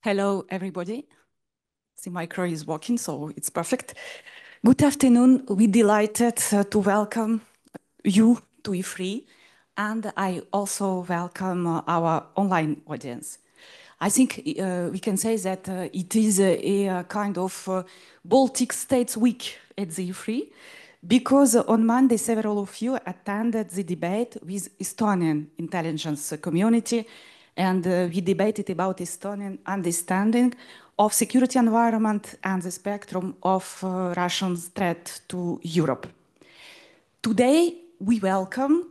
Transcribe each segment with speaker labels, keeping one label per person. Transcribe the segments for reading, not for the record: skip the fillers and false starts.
Speaker 1: Hello, everybody. The micro is working, so it's perfect. Good afternoon. We're delighted to welcome you to E3, and I also welcome our online audience. I think we can say that it is a kind of Baltic States week at the E3, because on Monday, several of you attended the debate with Estonian intelligence community, and we debated about Estonian understanding of security environment and the spectrum of Russian threat to Europe. Today, we welcome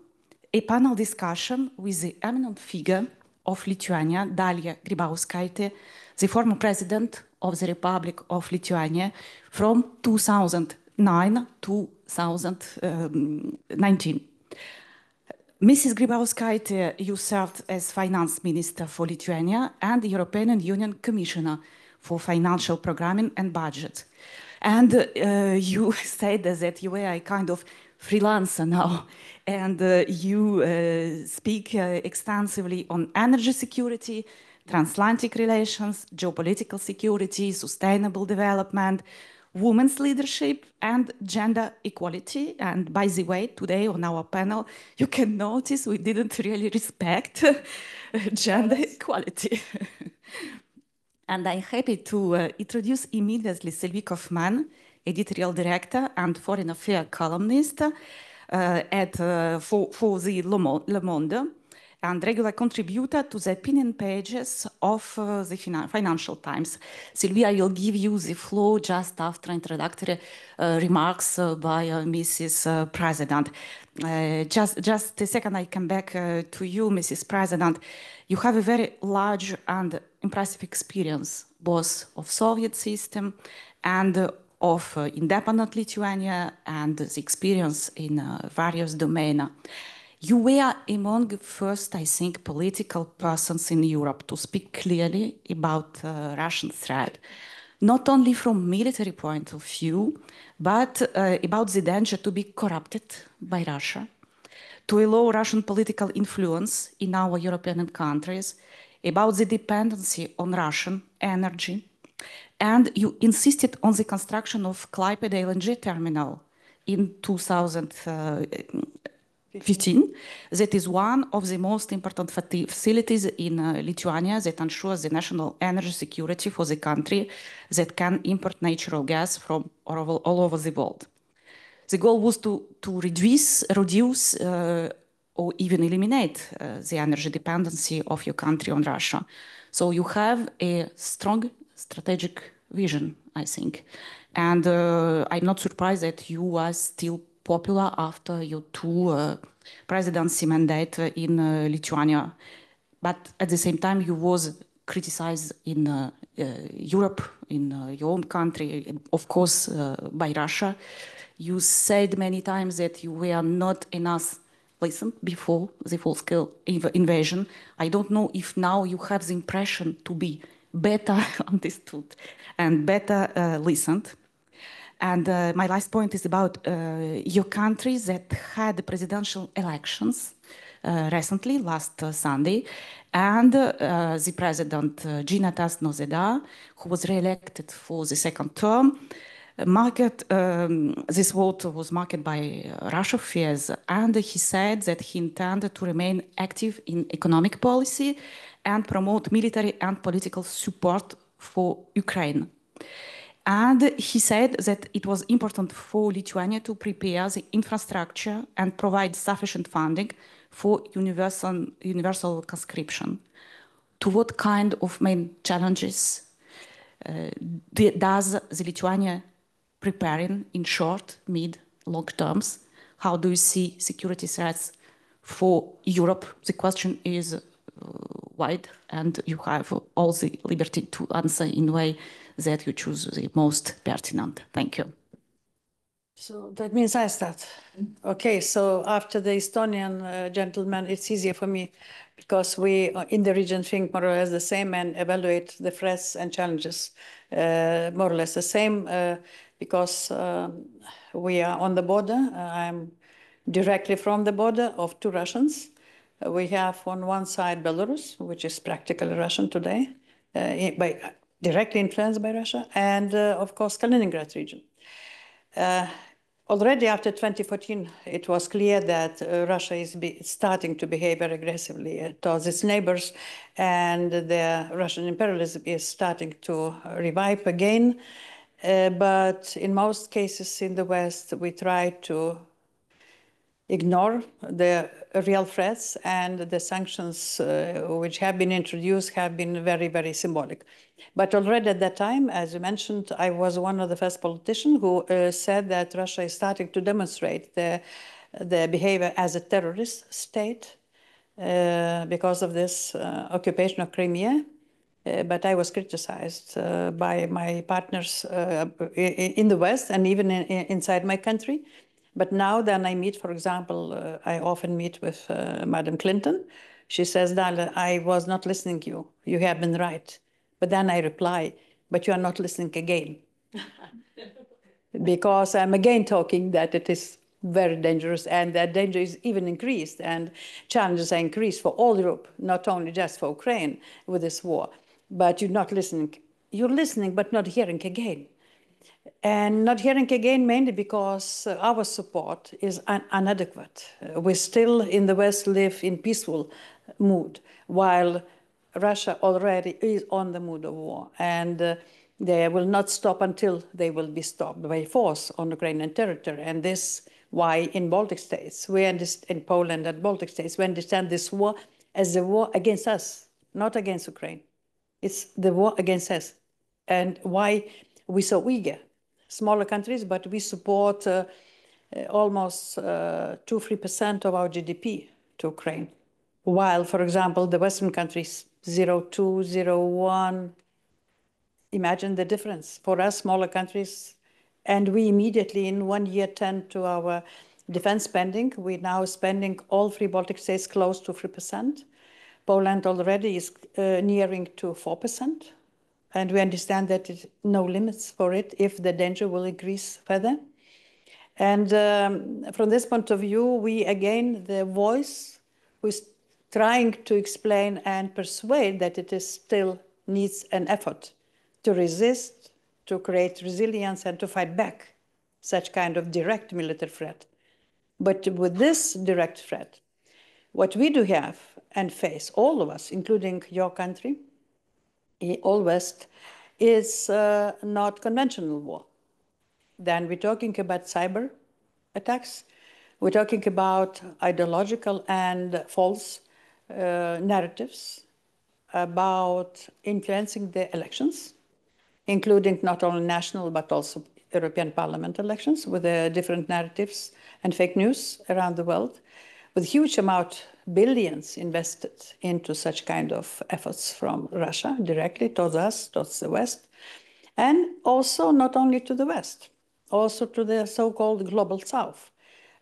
Speaker 1: a panel discussion with the eminent figure of Lithuania, Dalia Grybauskaitė, the former president of the Republic of Lithuania from 2009 to 2019. Mrs. Grybauskaitė, you served as finance minister for Lithuania and the European Union Commissioner for Financial Programming and Budget. And you said that you were a kind of freelancer now, and you speak extensively on energy security, transatlantic relations, geopolitical security, sustainable development, women's leadership, and gender equality. And by the way, today on our panel, you can notice we didn't really respect gender equality. And I'm happy to introduce immediately Sylvie Kaufmann, editorial director and foreign affairs columnist for the Le Monde, and regular contributor to the opinion pages of the Financial Times. Sylvia, I will give you the floor just after introductory remarks by Mrs. President. Just a second, I come back to you, Mrs. President. You have a very large and impressive experience, both of Soviet system and of independent Lithuania, and the experience in various domains. You were among the first, I think, political persons in Europe to speak clearly about Russian threat, not only from military point of view, but about the danger to be corrupted by Russia, to allow Russian political influence in our European countries, about the dependency on Russian energy. And you insisted on the construction of Klaipėda LNG terminal in 2015. That is one of the most important facilities in Lithuania that ensures the national energy security for the country that can import natural gas from all over the world. The goal was to reduce or even eliminate the energy dependency of your country on Russia. So you have a strong strategic vision, I think. And I'm not surprised that you are still popular after your two presidency mandate in Lithuania. But at the same time, you was criticized in Europe, in your own country, of course, by Russia. You said many times that you were not enough listened before the full-scale invasion. I don't know if now you have the impression to be better understood and better listened. And my last point is about your country that had presidential elections recently, last Sunday, and the president, Gitanas Nausėda, who was re-elected for the second term, this vote was marked by Russia fears, and he said that he intended to remain active in economic policy and promote military and political support for Ukraine. And he said that it was important for Lithuania to prepare the infrastructure and provide sufficient funding for universal conscription. To what kind of main challenges does the Lithuania preparing in short, mid, long terms? How do you see security threats for Europe? The question is wide, and you have all the liberty to answer in a way that you choose the most pertinent. Thank you.
Speaker 2: So that means I start. Okay, so after the Estonian gentleman, it's easier for me because we in the region think more or less the same and evaluate the threats and challenges more or less the same because we are on the border. I'm directly from the border of two Russians. We have on one side Belarus, which is practically Russian today, directly influenced by Russia, and of course, Kaliningrad region. Already after 2014, it was clear that Russia is starting to behave very aggressively towards its neighbors, and the Russian imperialism is starting to revive again. But in most cases in the West, we try to ignore the real threats, and the sanctions which have been introduced have been very, very symbolic. But already at that time, as you mentioned, I was one of the first politicians who said that Russia is starting to demonstrate the behavior as a terrorist state because of this occupation of Crimea. But I was criticized by my partners in the West and even inside my country. But now then I meet, for example, I often meet with Madam Clinton. She says, Dalia, I was not listening to you. You have been right. But then I reply, but you are not listening again. Because I'm again talking that it is very dangerous, and that danger is even increased, and challenges are increased for all Europe, not only just for Ukraine with this war. But you're not listening. You're listening, but not hearing again. And not hearing again mainly because our support is inadequate. We still in the West live in peaceful mood, while Russia already is on the mood of war. And they will not stop until they will be stopped by force on Ukrainian territory. And this why in Baltic states, in Poland and Baltic states, we understand this war as a war against us, not against Ukraine. It's the war against us. And why we're so eager. Smaller countries, but we support almost 2-3% of our GDP to Ukraine. While, for example, the Western countries, 0.2, 0.1, imagine the difference. For us, smaller countries, and we immediately in 1 year tend to our defense spending. We're now spending all three Baltic states close to 3%. Poland already is nearing to 4%. And we understand that there's no limits for it if the danger will increase further. And from this point of view, we again, the voice who is trying to explain and persuade that it is still needs an effort to resist, to create resilience, and to fight back such kind of direct military threat. But with this direct threat, what we do have and face, all of us, including your country, all West, is not conventional war. Then we're talking about cyber attacks. We're talking about ideological and false narratives about influencing the elections, including not only national but also European Parliament elections with different narratives and fake news around the world, with huge amount, billions invested into such kind of efforts from Russia directly towards us, towards the West, and also not only to the West, also to the so-called global South.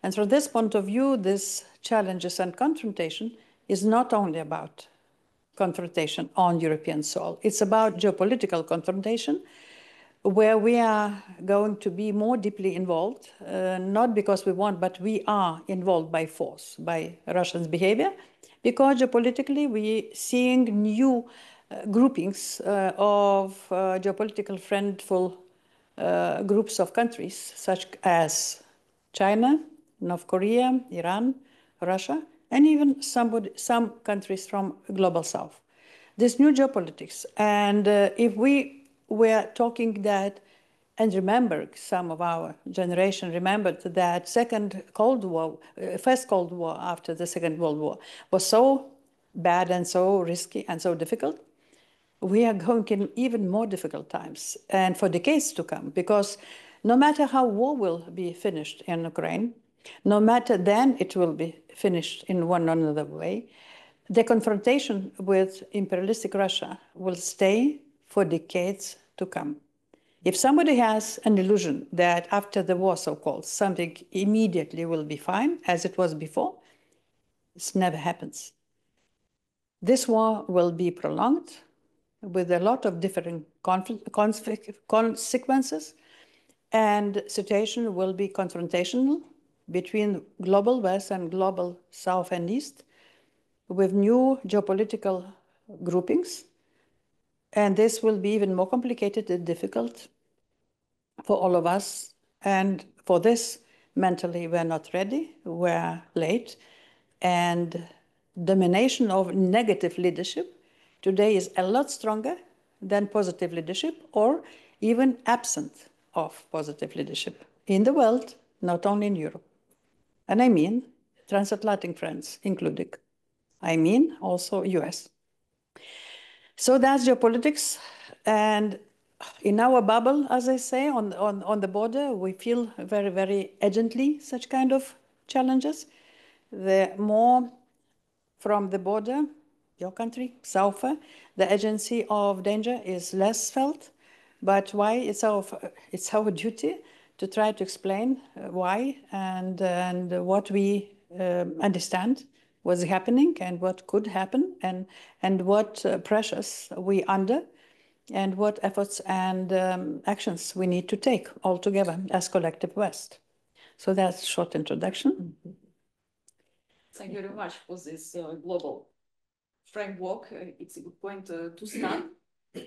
Speaker 2: And from this point of view, this challenges and confrontation is not only about confrontation on European soil, it's about geopolitical confrontation, where we are going to be more deeply involved, not because we want, but we are involved by force, by Russians' behavior, because geopolitically we seeing new groupings of geopolitical friendful groups of countries, such as China, North Korea, Iran, Russia, and even some countries from global South. This new geopolitics, and if we were talking that, and remember, some of our generation remembered that first Cold War after the Second World War was so bad and so risky and so difficult. We are going in even more difficult times and for decades to come, because no matter how war will be finished in Ukraine, no matter then it will be finished in one or another way, the confrontation with imperialistic Russia will stay for decades to come. If somebody has an illusion that after the war, so-called, something immediately will be fine, as it was before, this never happens. This war will be prolonged with a lot of different consequences, and situation will be confrontational between global West and global South and East, with new geopolitical groupings, And this will be even more complicated and difficult for all of us. And for this, mentally, we're not ready, we're late. And domination of negative leadership today is a lot stronger than positive leadership, or even absent of positive leadership in the world, not only in Europe. And I mean transatlantic friends included. I mean also US. So that's geopolitics. And in our bubble, as I say, on the border, we feel very, very urgently such kind of challenges. The more from the border, your country, south, the urgency of danger is less felt. But why? It's our duty to try to explain why and what we understand what's happening and what could happen and what pressures we under and what efforts and actions we need to take all together as collective West. So that's a short introduction.
Speaker 1: Thank you very much for this global framework. It's a good point to start.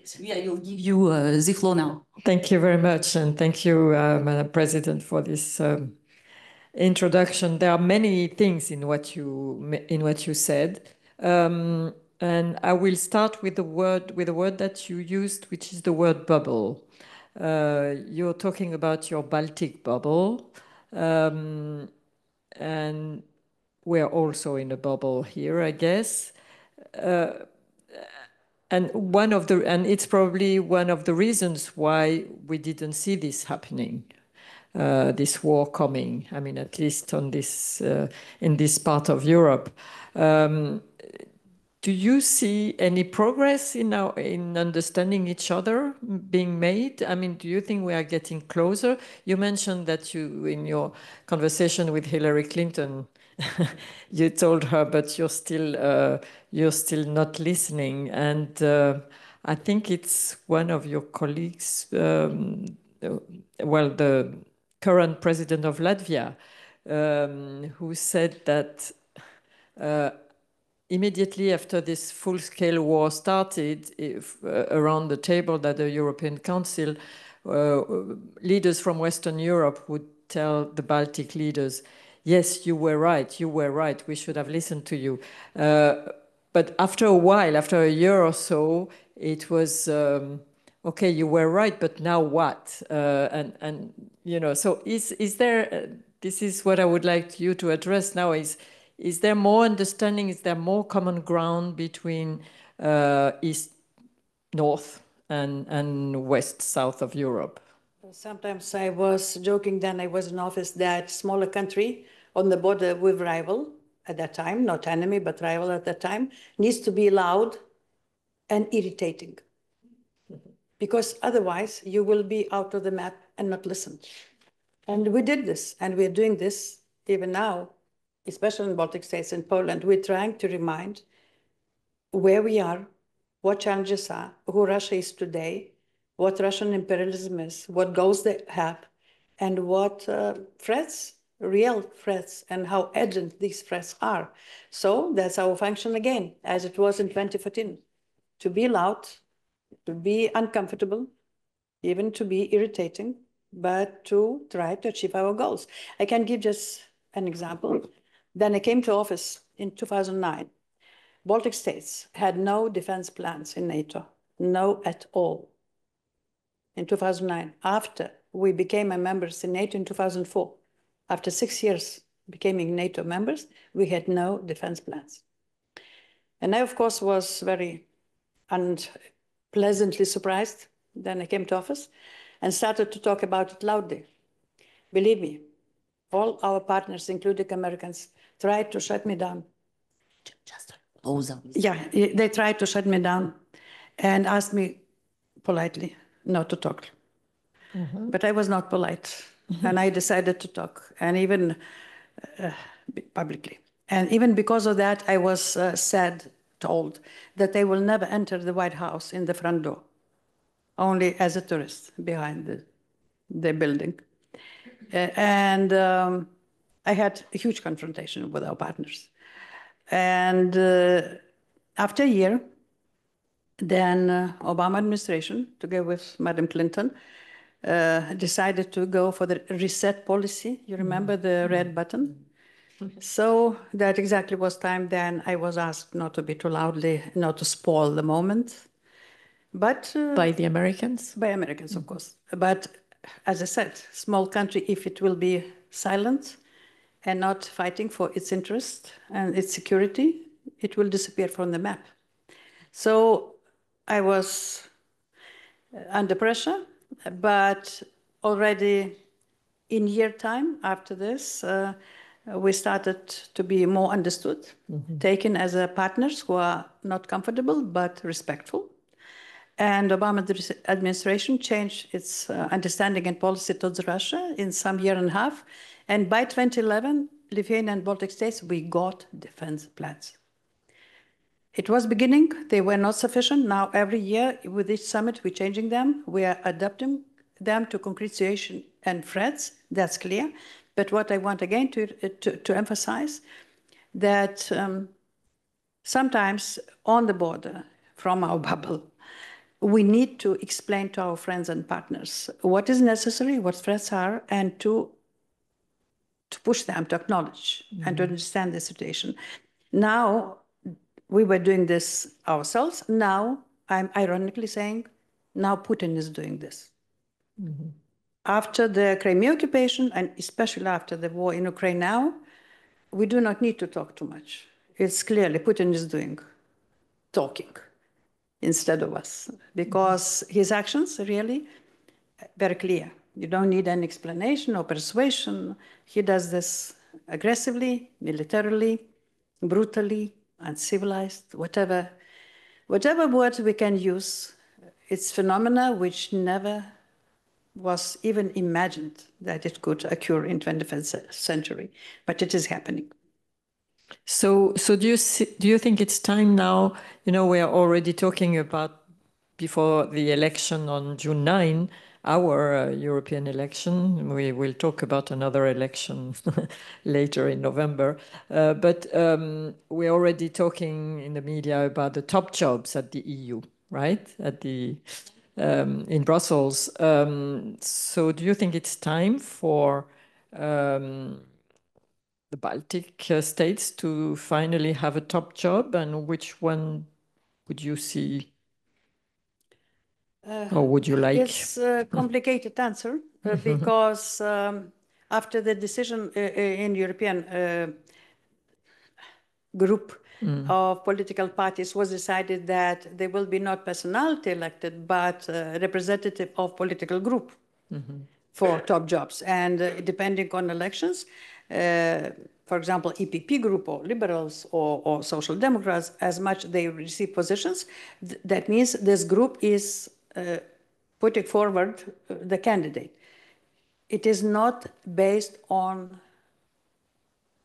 Speaker 1: Sylvia, I will give you the floor now.
Speaker 3: Thank you very much, and thank you, Madam President, for this introduction. There are many things in what you said, and I will start with the word that you used, which is the word bubble. You're talking about your Baltic bubble, and we're also in a bubble here, I guess. And it's probably one of the reasons why we didn't see this happening, this war coming. I mean, at least on this in this part of Europe. Do you see any progress in understanding each other being made? I mean, do you think we are getting closer? You mentioned that you, in your conversation with Hillary Clinton, you told her, but you're still not listening. And I think it's one of your colleagues, well, the current president of Latvia, who said that immediately after this full-scale war started, around the table at the European Council, leaders from Western Europe would tell the Baltic leaders, yes, you were right, we should have listened to you. But after a while, after a year or so, it was, okay, you were right, but now what? And you know, so is there, this is what I would like you to address now, is there more understanding? Is there more common ground between East, North, and West, South of Europe?
Speaker 2: Sometimes I was joking then I was in office that smaller country on the border with rival at that time, not enemy, but rival at that time, needs to be loud and irritating. Because otherwise you will be out of the map and not listen. And we did this, and we're doing this even now, especially in Baltic states and Poland. We're trying to remind where we are, what challenges are, who Russia is today, what Russian imperialism is, what goals they have, and what threats, real threats, and how urgent these threats are. So that's our function again, as it was in 2014, to be loud, to be uncomfortable, even to be irritating, but to try to achieve our goals. I can give just an example. Then I came to office in 2009. Baltic states had no defense plans in NATO, no at all. In 2009, after we became a members in NATO in 2004, after 6 years becoming NATO members, we had no defense plans. And I, of course, was very unpleasantly surprised. Then I came to office and started to talk about it loudly. Believe me, all our partners, including Americans, tried to shut me down.
Speaker 1: Just close up.
Speaker 2: Yeah, they tried to shut me down and asked me politely not to talk. But I was not polite, and I decided to talk, and even publicly. And even because of that, I was told that they will never enter the White House in the front door, only as a tourist behind the building. And I had a huge confrontation with our partners. And after a year, then Obama administration, together with Madam Clinton, decided to go for the reset policy. You remember the red button? So that exactly was time then I was asked not to be too loudly, not to spoil the moment. But
Speaker 3: By the Americans?
Speaker 2: by Americans, of course. But as I said, small country, if it will be silent and not fighting for its interest and its security, it will disappear from the map. So I was under pressure, but already in year time after this, we started to be more understood, taken as partners who are not comfortable but respectful. And Obama administration changed its understanding and policy towards Russia in some year and a half. And by 2011, Lithuania and Baltic states, we got defense plans. It was beginning, they were not sufficient. Now every year with each summit, we're changing them. We are adapting them to concrete situation and threats, that's clear. But what I want again to emphasize, that sometimes on the border from our bubble, we need to explain to our friends and partners what is necessary, what threats are, and to push them to acknowledge and to understand the situation. Now, we were doing this ourselves. Now, I'm ironically saying, now Putin is doing this. After the Crimea occupation, and especially after the war in Ukraine now, we do not need to talk too much. It's clearly Putin is doing talking instead of us, because his actions are really very clear. You don't need any explanation or persuasion. He does this aggressively, militarily, brutally, uncivilized, whatever words we can use. It's phenomena which never was even imagined that it could occur in 21st century, but it is happening.
Speaker 3: So do you think it's time now? You know, we are already talking about before the election on June 9, our European election. We will talk about another election later in November. But we're already talking in the media about the top jobs at the EU, right? At the in Brussels. So do you think it's time for the Baltic states to finally have a top job, and which one would you see or would you like?
Speaker 2: It's a complicated answer because after the decision in European group of political parties was decided that there will be not personality elected, but representative of political group for top jobs. And depending on elections, for example, EPP group or liberals or social democrats, as much they receive positions, that means this group is putting forward the candidate. It is not based on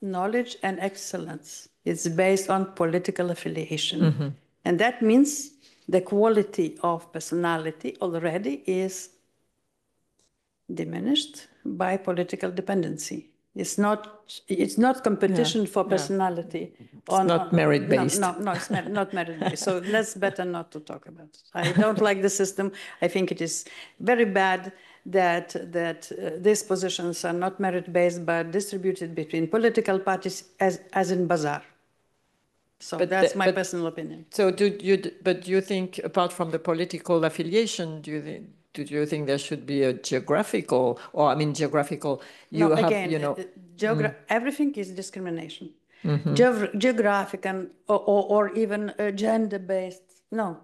Speaker 2: knowledge and excellence. It's based on political affiliation. And that means the quality of personality already is diminished by political dependency. It's not competition for personality.
Speaker 3: It's not merit-based.
Speaker 2: No, it's not merit-based. So that's better not to talk about. I don't like the system. I think it is very bad that these positions are not merit-based, but distributed between political parties as in bazaar. So that's my personal opinion.
Speaker 3: So do you think, apart from the political affiliation, do you think there should be a geographical, or I mean geographical?
Speaker 2: No, again, everything is discrimination. Geographic or even gender-based. No,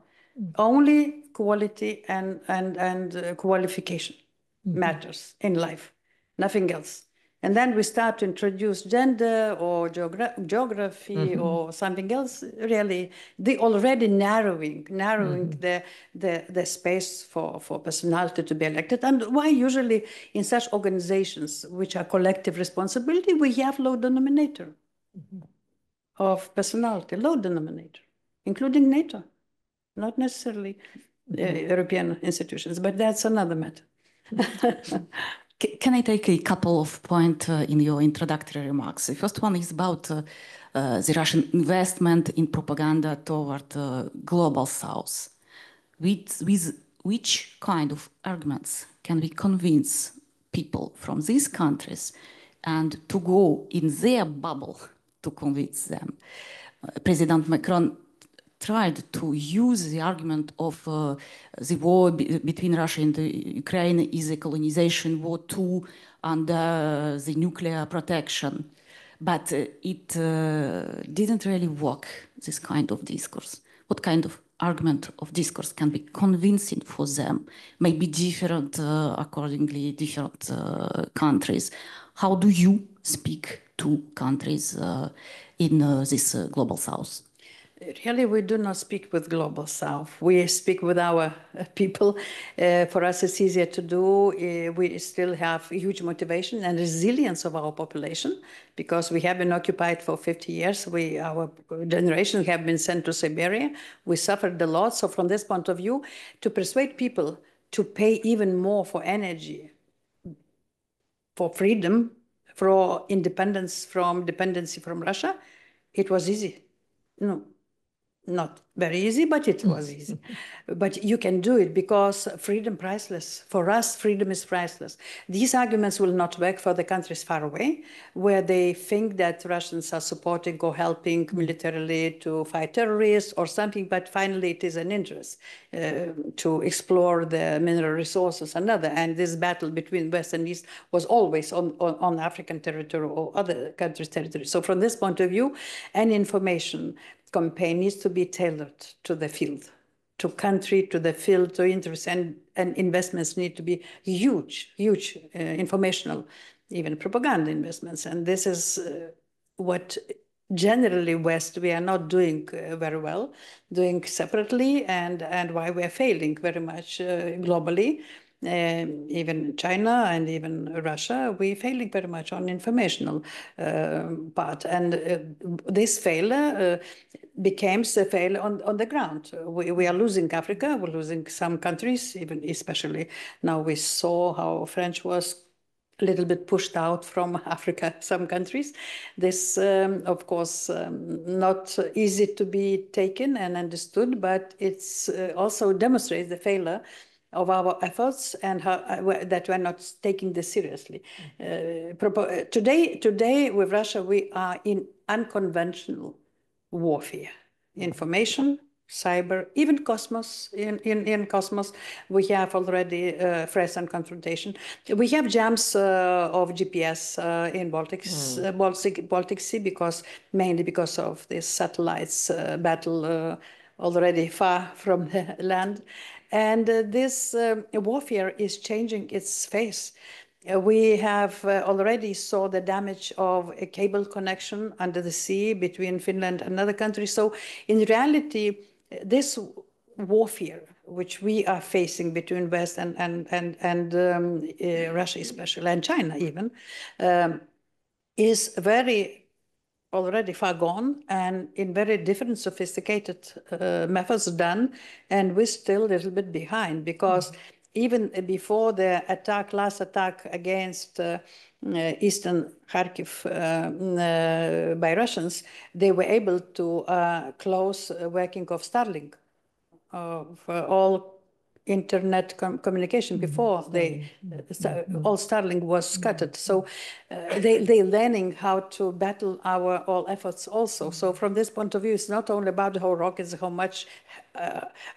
Speaker 2: only quality and qualification matters in life, nothing else. And then we start to introduce gender or geography or something else. Really, they already narrowing the space for personality to be elected. And why usually in such organizations, which are collective responsibility, we have low denominator of personality, low denominator, including NATO, not necessarily European institutions, but that's another matter.
Speaker 1: Can I take a couple of points in your introductory remarks? The first one is about the Russian investment in propaganda toward global South. with which kind of arguments can we convince people from these countries and to go in their bubble to convince them? President Macron tried to use the argument of the war between Russia and Ukraine is a colonization war too under the nuclear protection. But it didn't really work, this kind of discourse. What kind of argument of discourse can be convincing for them? Maybe different, accordingly, different countries. How do you speak to countries in this global south?
Speaker 2: Really, we do not speak with Global South. We speak with our people. For us, it's easier to do. We still have huge motivation and resilience of our population because we have been occupied for 50 years. Our generation have been sent to Siberia. We suffered a lot. So from this point of view, to persuade people to pay even more for energy, for freedom, for independence from dependency from Russia, it was easy. No. Not very easy, but it was easy. But you can do it because freedom priceless. For us, freedom is priceless. These arguments will not work for the countries far away, where they think that Russians are supporting or helping militarily to fight terrorists or something, but finally it is an interest to explore the mineral resources and other. And this battle between West and East was always on African territory or other countries' territory. So from this point of view, any information campaign needs to be tailored to the field, to country, to the field, to interest, and investments need to be huge, informational, even propaganda investments. And this is what generally West, we are not doing very well, doing separately, and why we are failing very much globally. Even China and even Russia, we're failing very much on informational part. And this failure became a failure on the ground. We are losing Africa, we're losing some countries, even especially now we saw how French was a little bit pushed out from Africa, some countries. This, of course, not easy to be taken and understood, but it's also demonstrates the failure of our efforts and how, that we're not taking this seriously. Today with Russia, we are in unconventional warfare, information, cyber, even cosmos. In cosmos, we have already threats and confrontation. We have jams of GPS in Baltic Sea mainly because of this satellites battle already far from the land. And this warfare is changing its face. We have already saw the damage of a cable connection under the sea between Finland and other countries. So in reality, this warfare, which we are facing between West and Russia especially, and China even, is very already far gone and in very different sophisticated methods done, and we're still a little bit behind because even before the last attack against eastern Kharkiv by Russians, they were able to close working of Starlink, for all internet communication before all Starlink was cut. So they're learning how to battle our all efforts also. So from this point of view, it's not only about how rockets, how much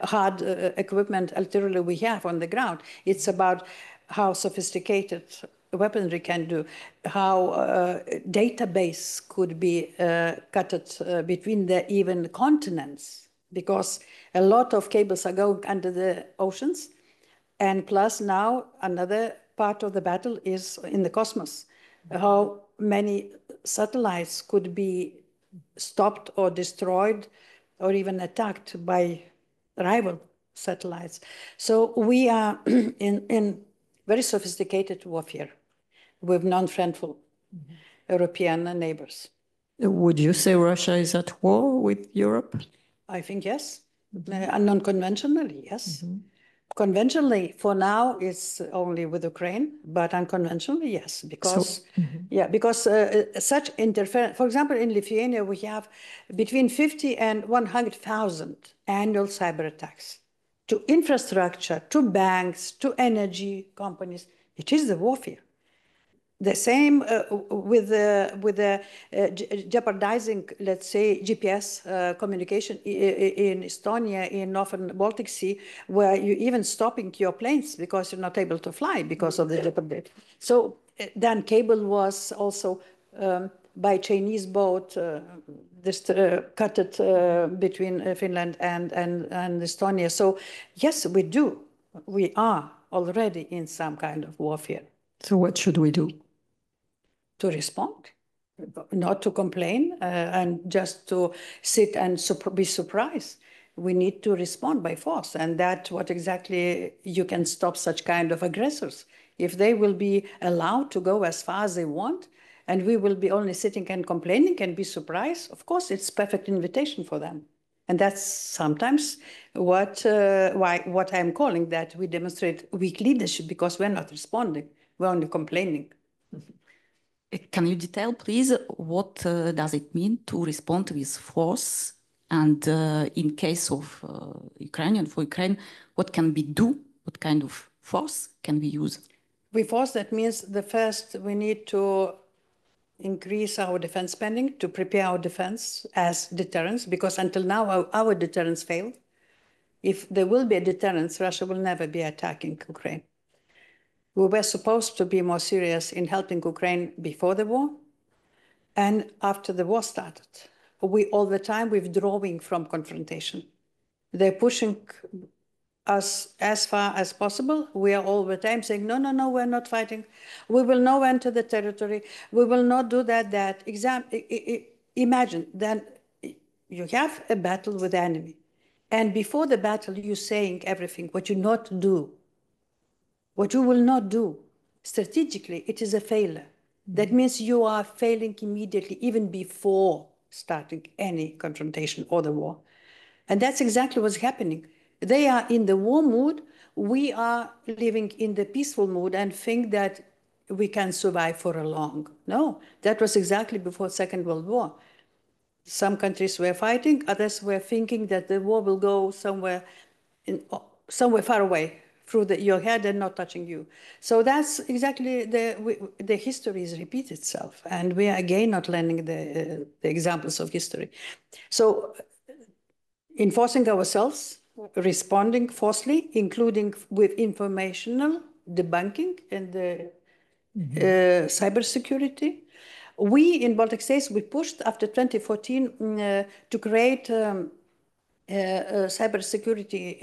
Speaker 2: hard equipment artillery we have on the ground. It's about how sophisticated weaponry can do, how database could be cut between the even continents, because a lot of cables are going under the oceans. And plus now another part of the battle is in the cosmos. How many satellites could be stopped or destroyed or even attacked by rival satellites. So we are in very sophisticated warfare with non-friendly European neighbors.
Speaker 3: Would you say Russia is at war with Europe?
Speaker 2: I think yes. Non-conventionally, yes. Conventionally, for now, it's only with Ukraine, but unconventionally, yes, because such interference. For example, in Lithuania, we have between 50 and 100,000 annual cyber attacks. to infrastructure, to banks, to energy companies. It is the warfare. The same with the jeopardizing, let's say, GPS communication in Estonia, in Northern Baltic Sea, where you're even stopping your planes because you're not able to fly because of the jeopardy. So then cable was also by Chinese boat cut it between Finland and Estonia. So yes, we do. We are already in some kind of warfare.
Speaker 3: So what should we do?
Speaker 2: To respond, not to complain and just to sit and be surprised. We need to respond by force, and that's what exactly you can stop such kind of aggressors. If they will be allowed to go as far as they want, and we will be only sitting and complaining and be surprised, of course, it's perfect invitation for them. And that's sometimes what I'm calling that we demonstrate weak leadership, because we're not responding, we're only complaining.
Speaker 1: Can you detail, please, what does it mean to respond with force? And in case of Ukraine, for Ukraine, what can we do? What kind of force can we use?
Speaker 2: With force, that means first we need to increase our defense spending to prepare our defense as deterrence, because until now our deterrence failed. If there will be a deterrence, Russia will never be attacking Ukraine. We were supposed to be more serious in helping Ukraine before the war and after the war started. We all the time withdrawing from confrontation. They're pushing us as far as possible. We are all the time saying, no, no, no, we're not fighting. We will not enter the territory. We will not do that. Imagine, then you have a battle with the enemy. And before the battle, you're saying everything, what you not do. What you will not do, strategically, it is a failure. That means you are failing immediately, even before starting any confrontation or the war. And that's exactly what's happening. They are in the war mood. We are living in the peaceful mood and think that we can survive for a long. No, that was exactly before Second World War. Some countries were fighting, others were thinking that the war will go somewhere far away, through your head and not touching you. So that's exactly the history is repeat itself, and we are again not learning the examples of history. So enforcing ourselves, responding forcefully, including with informational debunking and the cybersecurity. We in Baltic states, we pushed after 2014 to create cybersecurity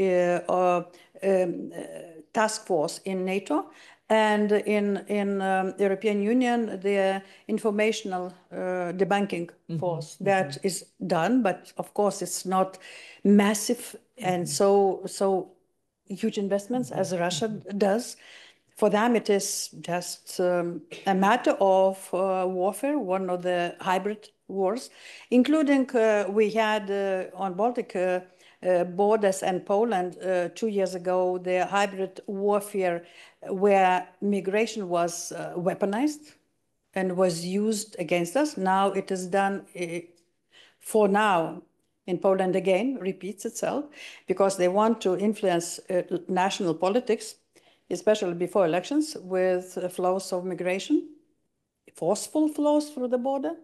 Speaker 2: task force in NATO, and in European Union, the informational debunking force. That is done, but of course it's not massive and so huge investments as Russia does. For them, it is just a matter of warfare, one of the hybrid wars, including we had on Baltic borders and Poland 2 years ago, the hybrid warfare where migration was weaponized and was used against us. Now it is done for now in Poland again, repeats itself, because they want to influence national politics, especially before elections, with flows of migration, forceful flows through the border.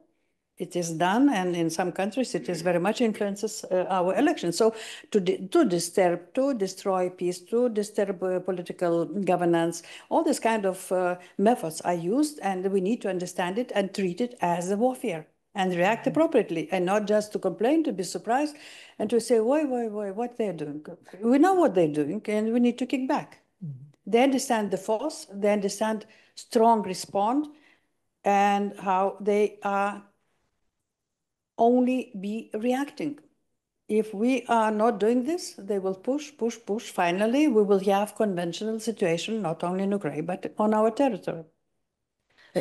Speaker 2: It is done, and in some countries it is very much influences our elections. So to disturb, to destroy peace, to disturb political governance, all these kind of methods are used, and we need to understand it and treat it as a warfare and react appropriately, and not just to complain, to be surprised, and to say, why, what they're doing. We know what they're doing, and we need to kick back. They understand the force, they understand strong response, and how they are only be reacting. If we are not doing this, they will push. Finally, we will have conventional situation, not only in Ukraine, but on our territory.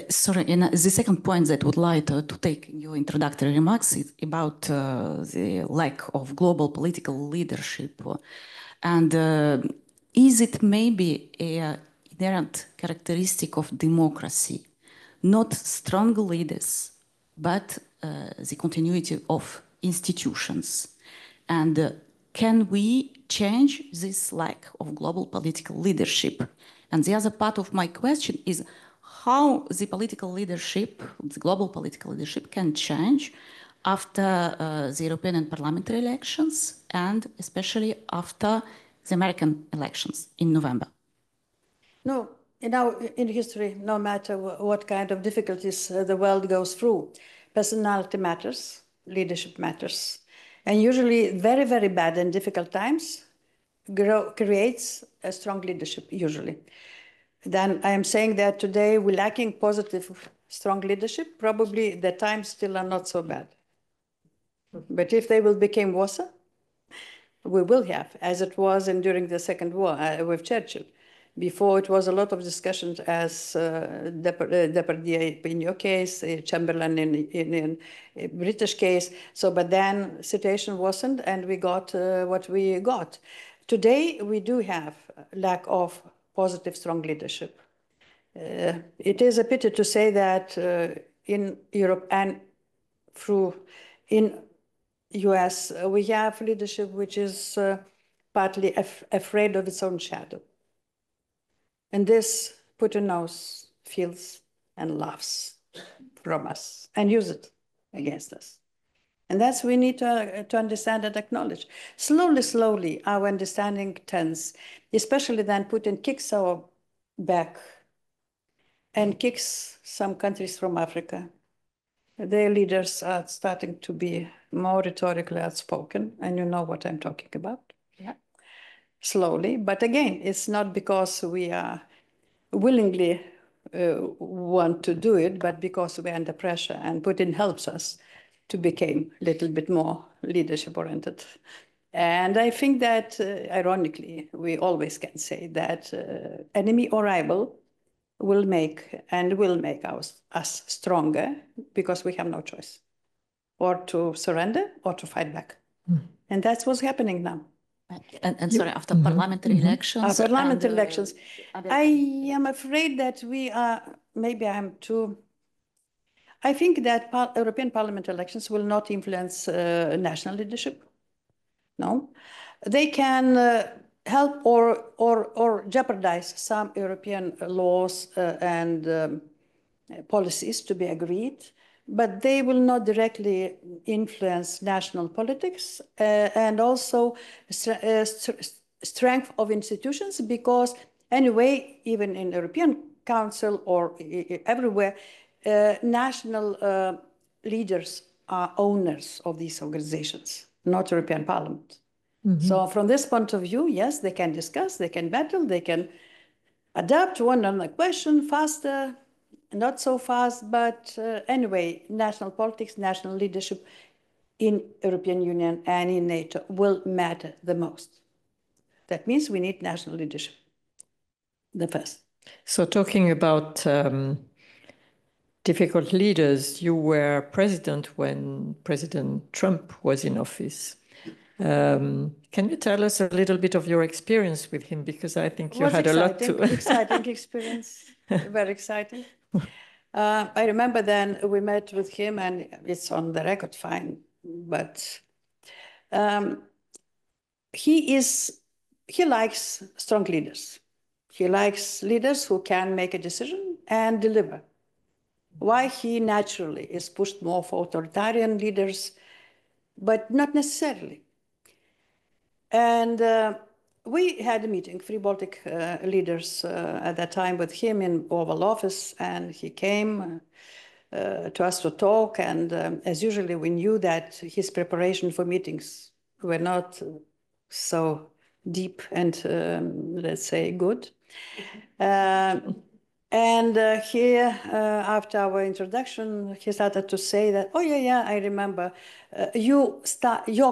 Speaker 1: Sorry, and the second point that I would like to take in your introductory remarks is about the lack of global political leadership. And is it maybe an inherent characteristic of democracy, not strong leaders, but the continuity of institutions? And can we change this lack of global political leadership? And the other part of my question is how the political leadership, the global political leadership, can change after the European and parliamentary elections, and especially after the American elections in November.
Speaker 2: No, in history, no matter what kind of difficulties the world goes through, personality matters, leadership matters. And usually very, very bad and difficult times creates a strong leadership, usually. Then I am saying that today we're lacking positive, strong leadership. Probably the times still are not so bad. But if they will become worse, we will have, as it was during the Second War with Churchill. Before, it was a lot of discussions as Depardieu in your case, Chamberlain in British case. So, but then situation worsened and we got what we got. Today, we do have lack of positive, strong leadership. It is a pity to say that in Europe and in US, we have leadership which is partly afraid of its own shadow. And this Putin knows, feels, and laughs from us and use it against us. And that's we need to understand and acknowledge. Slowly, slowly, our understanding turns, especially then Putin kicks our back and kicks some countries from Africa. Their leaders are starting to be more rhetorically outspoken, and you know what I'm talking about. Yeah. Slowly, but again, it's not because we are willingly want to do it, but because we're under pressure, and Putin helps us to become a little bit more leadership-oriented. And I think that, ironically, we always can say that enemy or rival will make us stronger because we have no choice, or to surrender or to fight back. And that's what's happening now.
Speaker 1: And sorry, after parliamentary elections?
Speaker 2: Parliamentary elections. I am afraid that we are, maybe I'm too, I think that European Parliament elections will not influence national leadership. No. They can help or jeopardize some European laws and policies to be agreed, but they will not directly influence national politics and also strength of institutions, because anyway, even in European Council or everywhere, national leaders are owners of these organizations, not European Parliament. So from this point of view, yes, they can discuss, they can battle, they can adapt to one another question faster, not so fast, but anyway, national politics, national leadership in European Union and in NATO will matter the most. That means we need national leadership, the first.
Speaker 3: So talking about difficult leaders, you were president when President Trump was in office. Can you tell us a little bit of your experience with him? Because I think you had a lot to...
Speaker 2: Exciting experience, very exciting. I remember then we met with him, and it's on the record, fine, but he likes strong leaders. He likes leaders who can make a decision and deliver. Why he naturally is pushed more for authoritarian leaders, but not necessarily. And we had a meeting, Free Baltic leaders at that time with him in Oval Office, and he came to us to talk. And as usually, we knew that his preparation for meetings were not so deep and, let's say, good. And here, after our introduction, he started to say that, oh, yeah, I remember, your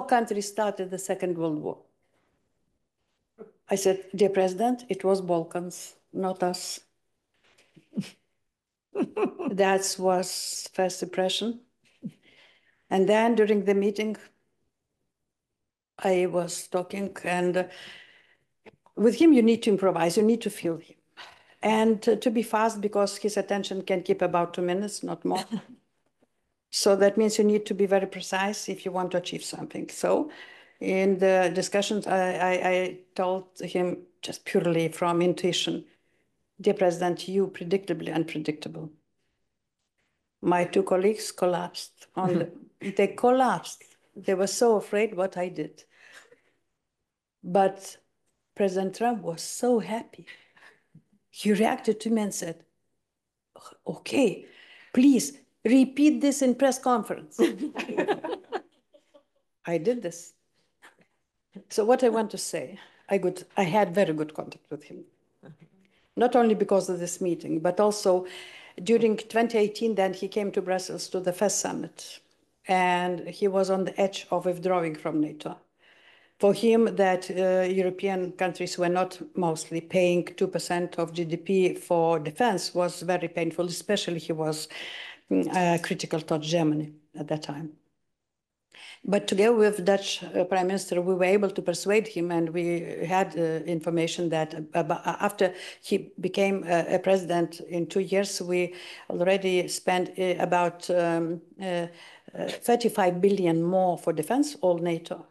Speaker 2: country started the Second World War. I said, dear President, it was Balkans, not us. That was first impression. And then during the meeting, I was talking, and with him, you need to improvise, you need to feel him. And to be fast, because his attention can keep about 2 minutes, not more. So that means you need to be very precise if you want to achieve something. So In the discussions, I told him just purely from intuition, dear President, you predictably unpredictable. My two colleagues collapsed. They collapsed. They were so afraid what I did. But President Trump was so happy. He reacted to me and said, okay, please repeat this in press conference. I did this. So what I want to say, I had very good contact with him. Not only because of this meeting, but also during 2018, then he came to Brussels to the FES summit, and he was on the edge of withdrawing from NATO. For him, that European countries were not mostly paying 2% of GDP for defense was very painful, especially he was critical towards Germany at that time. But together with Dutch Prime Minister, we were able to persuade him, and we had information that after he became a president in 2 years, we already spent about 35 billion more for defense, all NATO.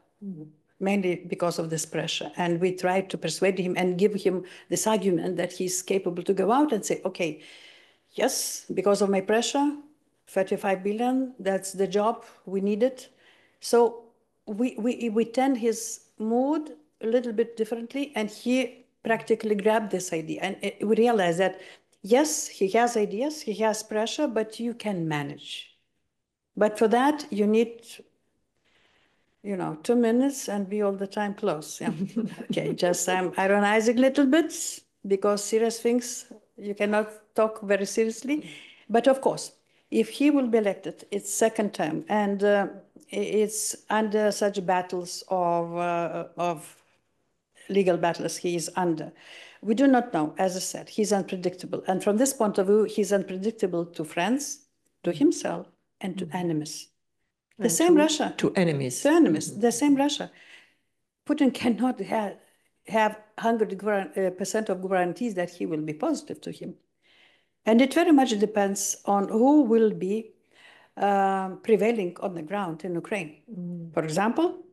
Speaker 2: Mainly because of this pressure. And we tried to persuade him and give him this argument that he's capable to go out and say, okay, yes, because of my pressure, 35 billion, that's the job we needed. So we tend his mood a little bit differently, and he practically grabbed this idea. And we realized that, yes, he has ideas, he has pressure, but you can manage. But for that, you need 2 minutes and be all the time close. Yeah. Okay, just I'm ironizing a little bit because serious things, you cannot talk very seriously. But of course, if he will be elected, it's second term, and it's under such battles of legal battles he is under. We do not know, as I said, he's unpredictable. And from this point of view, he's unpredictable to friends, to himself, and to enemies. The same Russia.
Speaker 3: To enemies.
Speaker 2: To enemies, the same Russia. Putin cannot have 100% of guarantees that he will be positive to him. And it very much depends on who will be prevailing on the ground in Ukraine. For example,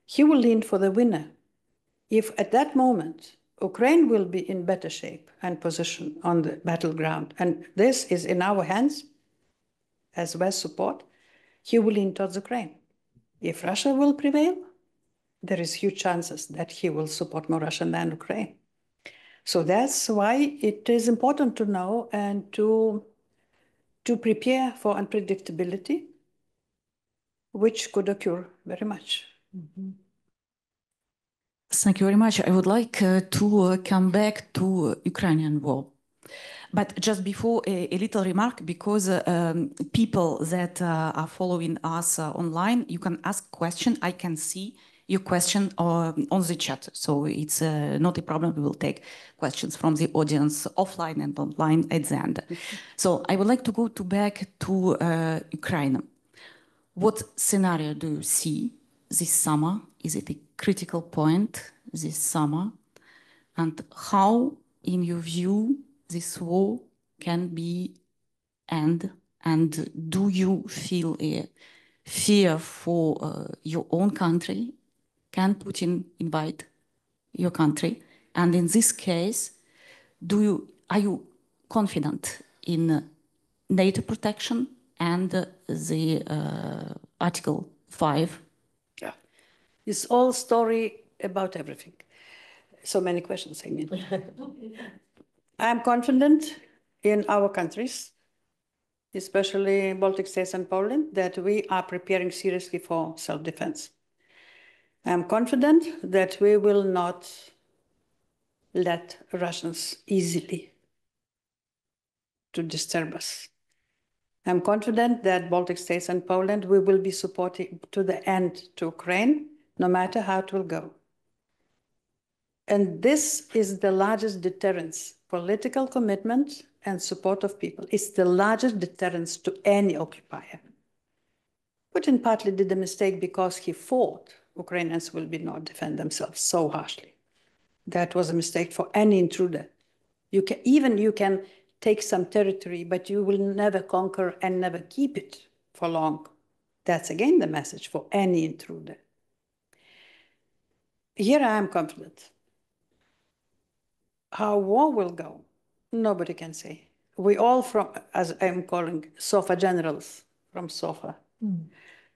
Speaker 2: he will lean for the winner. If at that moment, Ukraine will be in better shape and position on the battleground, and this is in our hands as West support, he will lean towards Ukraine. If Russia will prevail, there is huge chances that he will support more Russia than Ukraine. So that's why it is important to know and to prepare for unpredictability, which could occur very much.
Speaker 1: Thank you very much. I would like to come back to Ukrainian war. But just before, a little remark, because people that are following us online, you can ask question. I can see your question on the chat. So it's not a problem. We will take questions from the audience offline and online at the end. So I would like to go back to Ukraine. What scenario do you see this summer? Is it a critical point this summer? And how, in your view, this war can be end? And do you feel a fear for your own country? Can Putin invade your country? And in this case, are you confident in NATO protection and the Article 5?
Speaker 2: Yeah, it's all story about everything. So many questions, I mean. I'm confident in our countries, especially Baltic states and Poland, that we are preparing seriously for self-defense. I'm confident that we will not let Russians easily to disturb us. I'm confident that Baltic states and Poland, we will be supporting to the end to Ukraine, no matter how it will go. And this is the largest deterrence, political commitment and support of people. It's the largest deterrence to any occupier. Putin partly did a mistake because he thought Ukrainians will not defend themselves so harshly. That was a mistake for any intruder. You can take some territory, but you will never conquer and never keep it for long. That's again the message for any intruder. Here I am confident. How war will go, nobody can say. We all from, as I'm calling, SOFA generals from SOFA.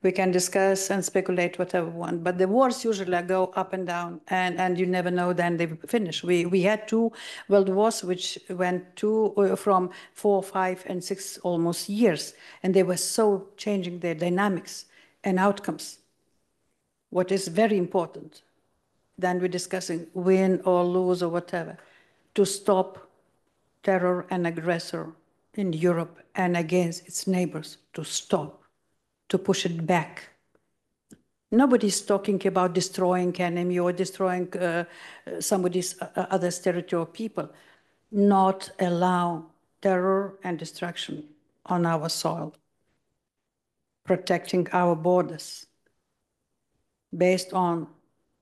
Speaker 2: We can discuss and speculate whatever we want, but the wars usually go up and down, and you never know then they finish. We had 2 world wars which went from 4, 5, and 6 almost years, and they were so changing their dynamics and outcomes. What is very important, then we're discussing win or lose or whatever, to stop terror and aggressor in Europe and against its neighbors, to stop, to push it back. Nobody's talking about destroying enemy or destroying somebody's other's territory or people. Not allow terror and destruction on our soil. Protecting our borders based on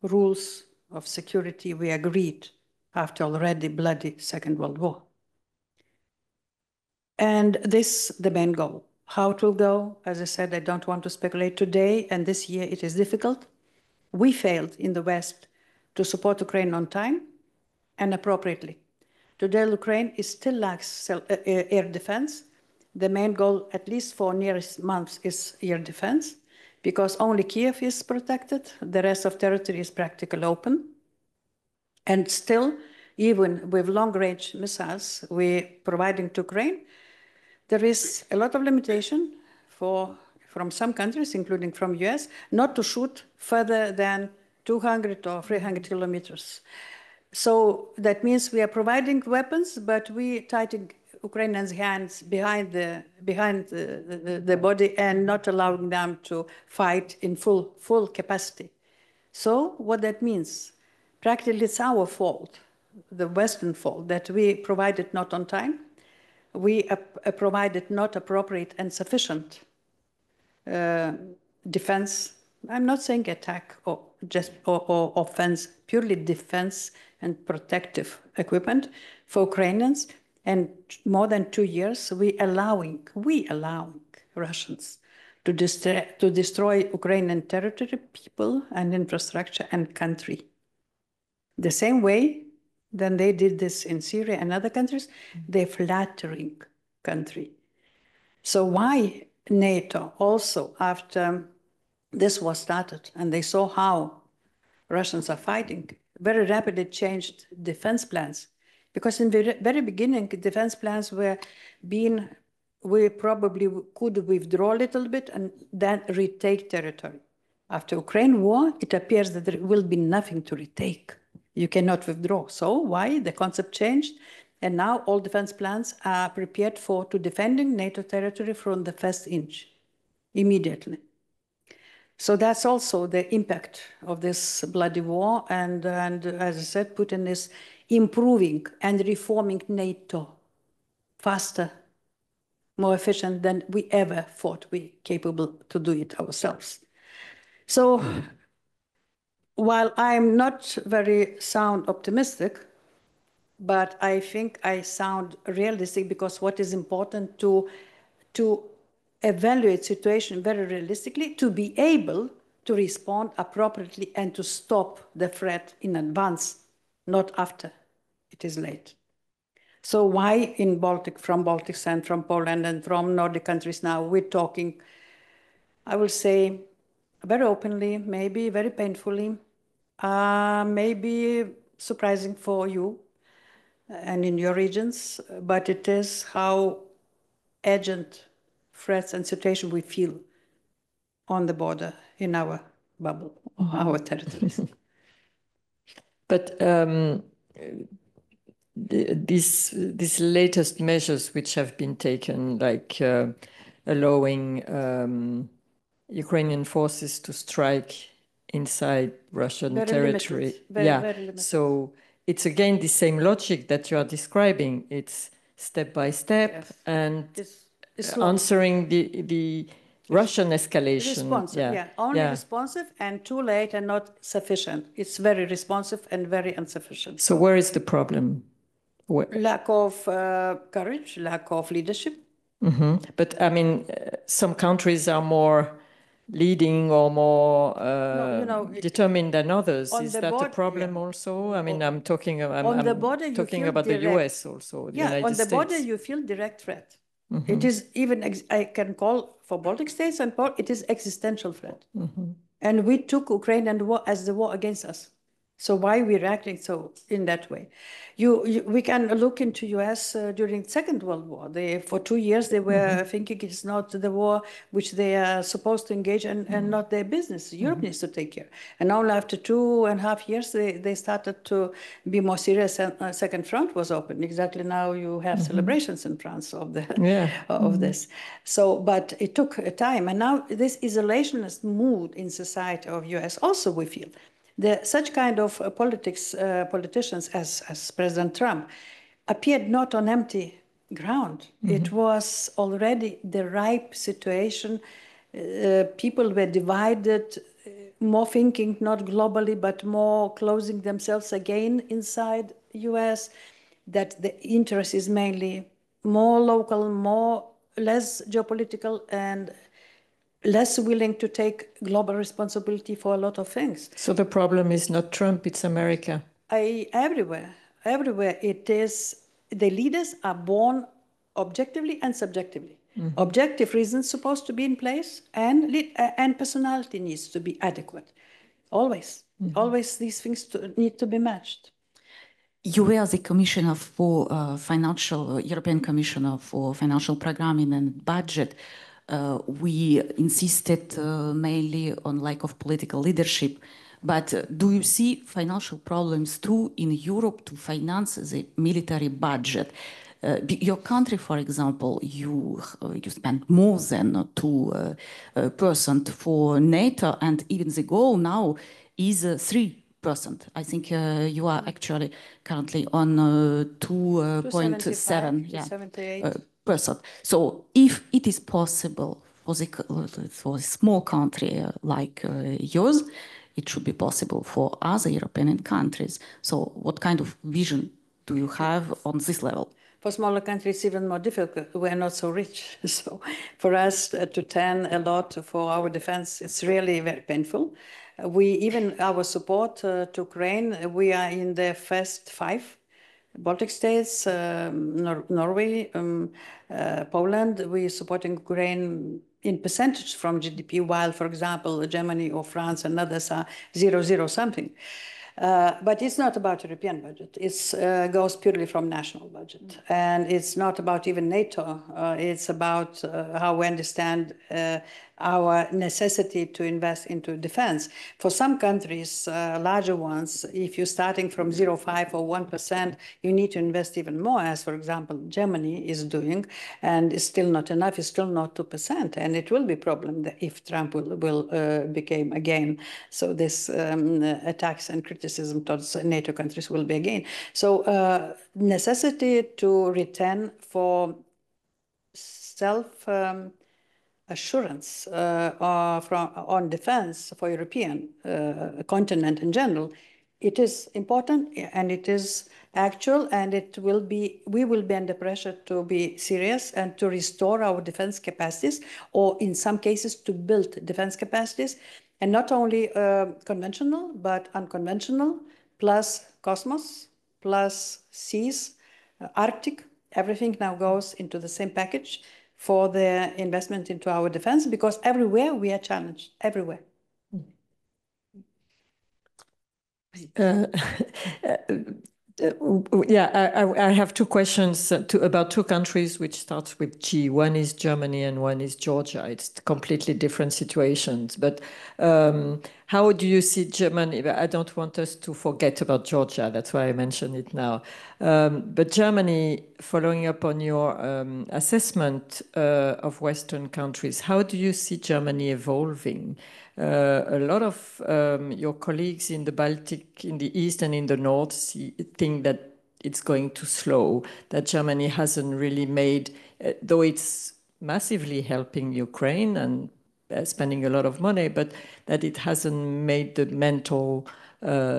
Speaker 2: rules of security we agreed after already bloody Second World War. And this the main goal. How it will go, as I said, I don't want to speculate today, and this year it is difficult. We failed in the West to support Ukraine on time and appropriately. Today, Ukraine still lacks air defense. The main goal, at least for nearest months, is air defense, because only Kiev is protected. The rest of territory is practically open. And still, even with long-range missiles we're providing to Ukraine, there is a lot of limitation from some countries, including from US, not to shoot further than 200 or 300 kilometers. So that means we are providing weapons, but we tightening Ukrainians' hands behind the body and not allowing them to fight in full capacity. So what that means, practically it's our fault, the Western fault, that we provided not on time. We provided not appropriate and sufficient defense. I'm not saying attack or just or offense, purely defense and protective equipment for Ukrainians. And more than 2 years, we allowing Russians to destroy Ukrainian territory, people and infrastructure and country. The same way then they did this in Syria and other countries, they're flattering country. So why NATO also, after this was started and they saw how Russians are fighting, very rapidly changed defense plans. Because in the very beginning, defense plans were being, we probably could withdraw a little bit and then retake territory. After Ukraine war, it appears that there will be nothing to retake. You cannot withdraw. So why? The concept changed. And now all defense plans are prepared to defending NATO territory from the first inch, immediately. So that's also the impact of this bloody war. And as I said, Putin is improving and reforming NATO faster, more efficient than we ever thought we capable to do it ourselves. So while I'm not very sound optimistic, but I think I sound realistic, because what is important to evaluate situation very realistically, to be able to respond appropriately and to stop the threat in advance, not after it is late. So why in from Baltics and from Poland and from Nordic countries now, we're talking, I will say, very openly, maybe very painfully, maybe surprising for you and in your regions, but it is how urgent threats and situation we feel on the border in our bubble, our territories.
Speaker 3: But these latest measures which have been taken, like allowing Ukrainian forces to strike inside Russian territory.
Speaker 2: Very limited.
Speaker 3: So it's again the same logic that you are describing. It's step by step, yes, and it's answering the Russian escalation.
Speaker 2: Responsive, yeah. Only responsive and too late and not sufficient. It's very responsive and very insufficient.
Speaker 3: So where is the problem?
Speaker 2: Lack of courage, lack of leadership.
Speaker 3: Mm-hmm. But I mean, some countries are more leading or more
Speaker 2: determined
Speaker 3: than others.
Speaker 2: on
Speaker 3: Is
Speaker 2: the
Speaker 3: that a
Speaker 2: board-
Speaker 3: problem
Speaker 2: yeah.
Speaker 3: also? I mean, I'm talking,
Speaker 2: On the border, you
Speaker 3: talking
Speaker 2: feel
Speaker 3: about the
Speaker 2: direct-
Speaker 3: US also, the
Speaker 2: Yeah,
Speaker 3: United
Speaker 2: on the
Speaker 3: States.
Speaker 2: border, you feel direct threat. It is even, I can call for Baltic states and it is existential threat. And we took Ukraine and war as the war against us. So why we're acting so in that way? We can look into US during Second World War. For 2 years, they were thinking it's not the war which they are supposed to engage and not their business. Europe needs to take care. And only after 2.5 years, they started to be more serious, and Second Front was open. Exactly now you have celebrations in France of this. So, but it took time. And now this isolationist mood in society of US also we feel. Such kind of politicians as President Trump appeared not on empty ground. It was already the ripe situation. People were divided, more thinking not globally, but more closing themselves again inside US, that the interest is mainly more local, less geopolitical, and less willing to take global responsibility for a lot of things.
Speaker 3: So the problem is not Trump, it's America.
Speaker 2: Everywhere it is, the leaders are born objectively and subjectively. Objective reasons supposed to be in place, and personality needs to be adequate. Always these things need to be matched.
Speaker 1: You were the commissioner for European Commissioner for Financial Programming and Budget. We insisted mainly on lack of political leadership. But do you see financial problems too in Europe to finance the military budget? Your country, for example, you spend more than 2% for NATO, and even the goal now is 3%. I think you are actually currently on 2.7 percent. So if it is possible for a small country like yours, it should be possible for other European countries. So what kind of vision do you have on this level?
Speaker 2: For smaller countries, it's even more difficult. We're not so rich. So for us to turn a lot for our defense, it's really very painful. Our support to Ukraine, we are in the first 5 Baltic states, Norway, Poland. We're supporting Ukraine in percentage from GDP, while, for example, Germany or France and others are 0 something. But it's not about European budget. It goes purely from national budget. And it's not about even NATO. It's about how we understand our necessity to invest into defense. For some countries, larger ones, if you're starting from 0.5 or 1%, you need to invest even more, as, for example, Germany is doing. And it's still not enough. It's still not 2%. And it will be a problem if Trump will become again. So this attacks and criticism towards NATO countries will be again. So necessity to return for self assurance on defense for European continent in general, it is important and it is actual, and we will be under pressure to be serious and to restore our defense capacities, or in some cases to build defense capacities, and not only conventional but unconventional, plus cosmos, plus seas, Arctic. Everything now goes into the same package for the investment into our defense, because everywhere we are challenged, everywhere.
Speaker 3: I have 2 questions about 2 countries which starts with G. One is Germany and one is Georgia. It's completely different situations. But how do you see Germany? I don't want us to forget about Georgia. That's why I mention it now. But Germany, following up on your assessment of Western countries, how do you see Germany evolving? A lot of your colleagues in the Baltic, in the East and in the North think that it's going too slow, that Germany hasn't really made, though it's massively helping Ukraine and spending a lot of money, but that it hasn't made the mental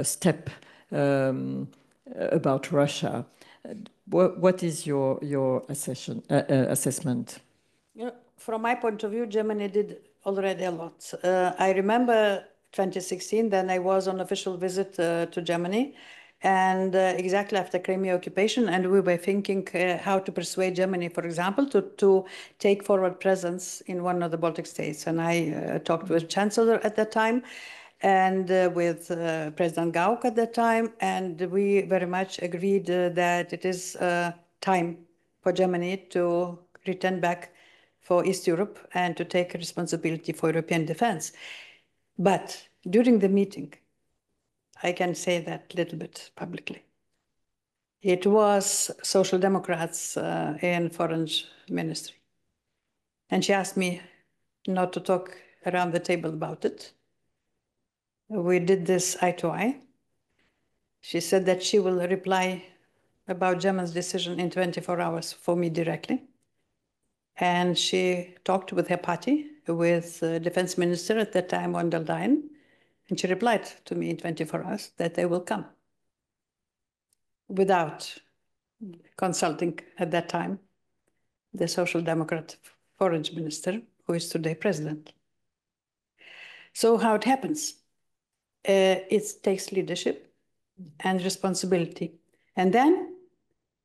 Speaker 3: step about Russia. What is your assessment?
Speaker 2: From my point of view, Germany did already a lot. I remember 2016, then I was on official visit to Germany, and exactly after Crimea occupation, and we were thinking how to persuade Germany, for example, to take forward presence in one of the Baltic states. And I talked with Chancellor at that time, and with President Gauck at that time, and we very much agreed that it is time for Germany to return back for East Europe and to take responsibility for European defense. But during the meeting, I can say that a little bit publicly. It was Social Democrats in Foreign Ministry. And she asked me not to talk around the table about it. We did this eye to eye. She said that she will reply about Germany's decision in 24 hours for me directly. And she talked with her party, with the defense minister at that time, von der Leyen, and she replied to me in 24 hours that they will come without consulting at that time the Social Democrat foreign minister, who is today president. So how it happens? It takes leadership and responsibility. And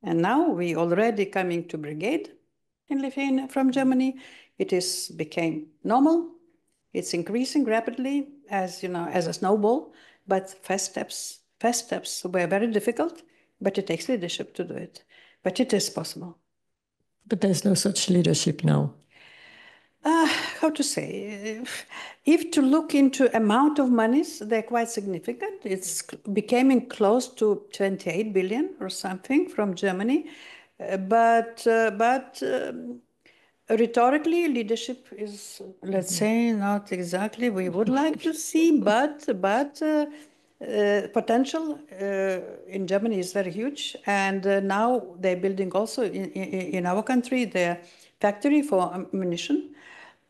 Speaker 2: now we already coming to brigade in Lithuania from Germany. It became normal. It's increasing rapidly as, as a snowball, but first steps were very difficult, but it takes leadership to do it. But it is possible.
Speaker 3: But there's no such leadership now.
Speaker 2: How to say? If to look into amount of monies, they're quite significant. It's becoming close to 28 billion or something from Germany. But rhetorically, leadership is, let's say, not exactly we would like to see, but potential in Germany is very huge. And now they're building also in our country their factory for ammunition,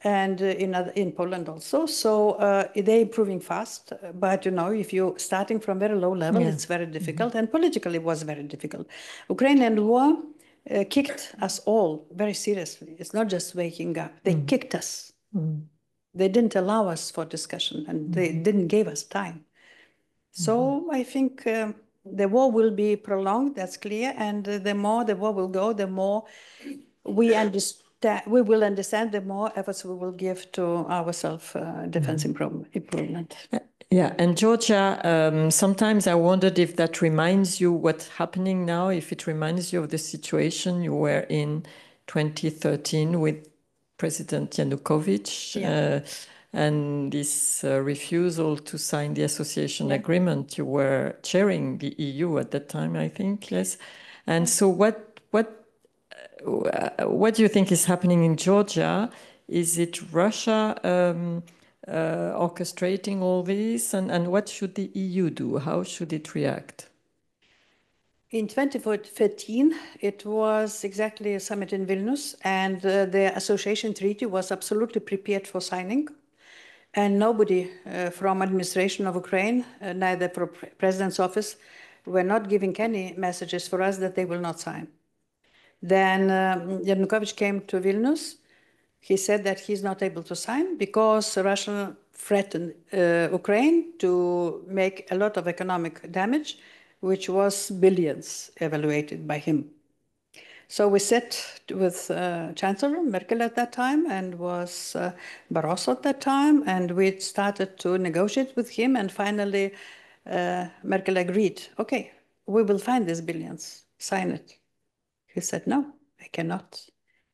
Speaker 2: and in Poland also. So they're improving fast. But, if you're starting from very low level, it's very difficult. And politically, it was very difficult. Ukrainian war kicked us all very seriously. It's not just waking up. They kicked us. They didn't allow us for discussion, and they didn't give us time. So I think the war will be prolonged, that's clear. And the more the war will go, the more we will understand, the more efforts we will give to our self-defense improvement.
Speaker 3: Yeah, and Georgia, sometimes I wondered if that reminds you what's happening now, if it reminds you of the situation you were in 2013 with President Yanukovych, and this refusal to sign the association agreement. You were chairing the EU at that time, I think, yes. And so what do you think is happening in Georgia? Is it Russia orchestrating all this? And what should the EU do? How should it react?
Speaker 2: In 2013, it was exactly a summit in Vilnius, and the association treaty was absolutely prepared for signing. And nobody from administration of Ukraine, neither from president's office, were not giving any messages for us that they will not sign. Then Yanukovych came to Vilnius. He said that he's not able to sign because Russia threatened Ukraine to make a lot of economic damage, which was billions evaluated by him. So we sat with Chancellor Merkel at that time, and was Barroso at that time, and we started to negotiate with him, and finally Merkel agreed, okay, we will find these billions, sign it. He said, no, I cannot.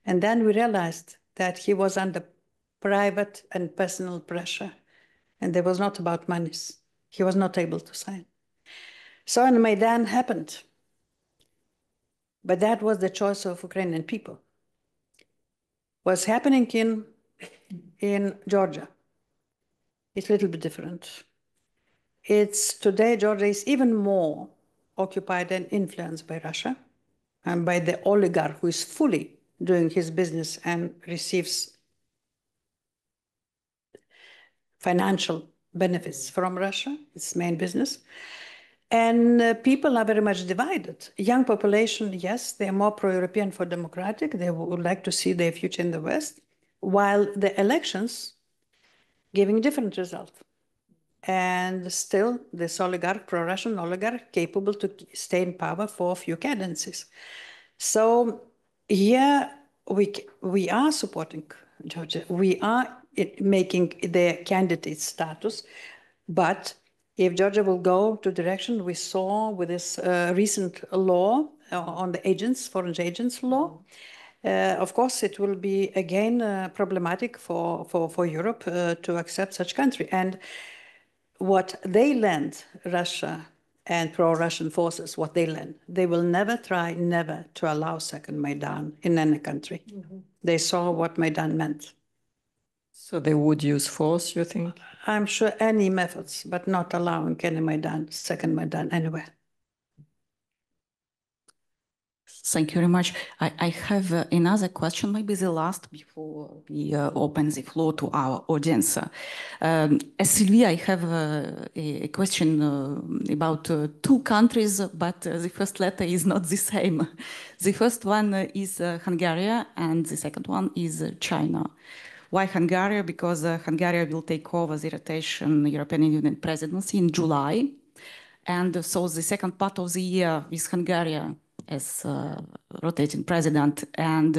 Speaker 2: And then we realized that he was under private and personal pressure, and it was not about monies. He was not able to sign. So and Maidan happened. But that was the choice of Ukrainian people. What's happening in Georgia, it's a little bit different. Today, Georgia is even more occupied and influenced by Russia and by the oligarch who is fully doing his business and receives financial benefits from Russia, its main business. And people are very much divided. Young population, yes, they are more pro-European for democratic. They would like to see their future in the West. While the elections giving different result. And still, this oligarch, pro-Russian oligarch, capable to stay in power for a few cadences. So here we are supporting Georgia. We are making their candidate status, but if Georgia will go to direction we saw with this recent law on the agents, foreign agents law, of course, it will be again problematic for Europe to accept such country. And what they learned, Russia and pro-Russian forces, what they learned, they will never to allow second Maidan in any country. They saw what Maidan meant.
Speaker 3: So they would use force, you think?
Speaker 2: I'm sure any methods, but not allowing any Maidan, second Maidan anywhere.
Speaker 1: Thank you very much. I have another question, maybe the last before we open the floor to our audience. As Sylvia, I have a question about two countries, but the first letter is not the same. The first one is Hungary, and the second one is China. Why Hungary? Because Hungary will take over the rotation European Union presidency in July. And so the second part of the year with Hungary as rotating president and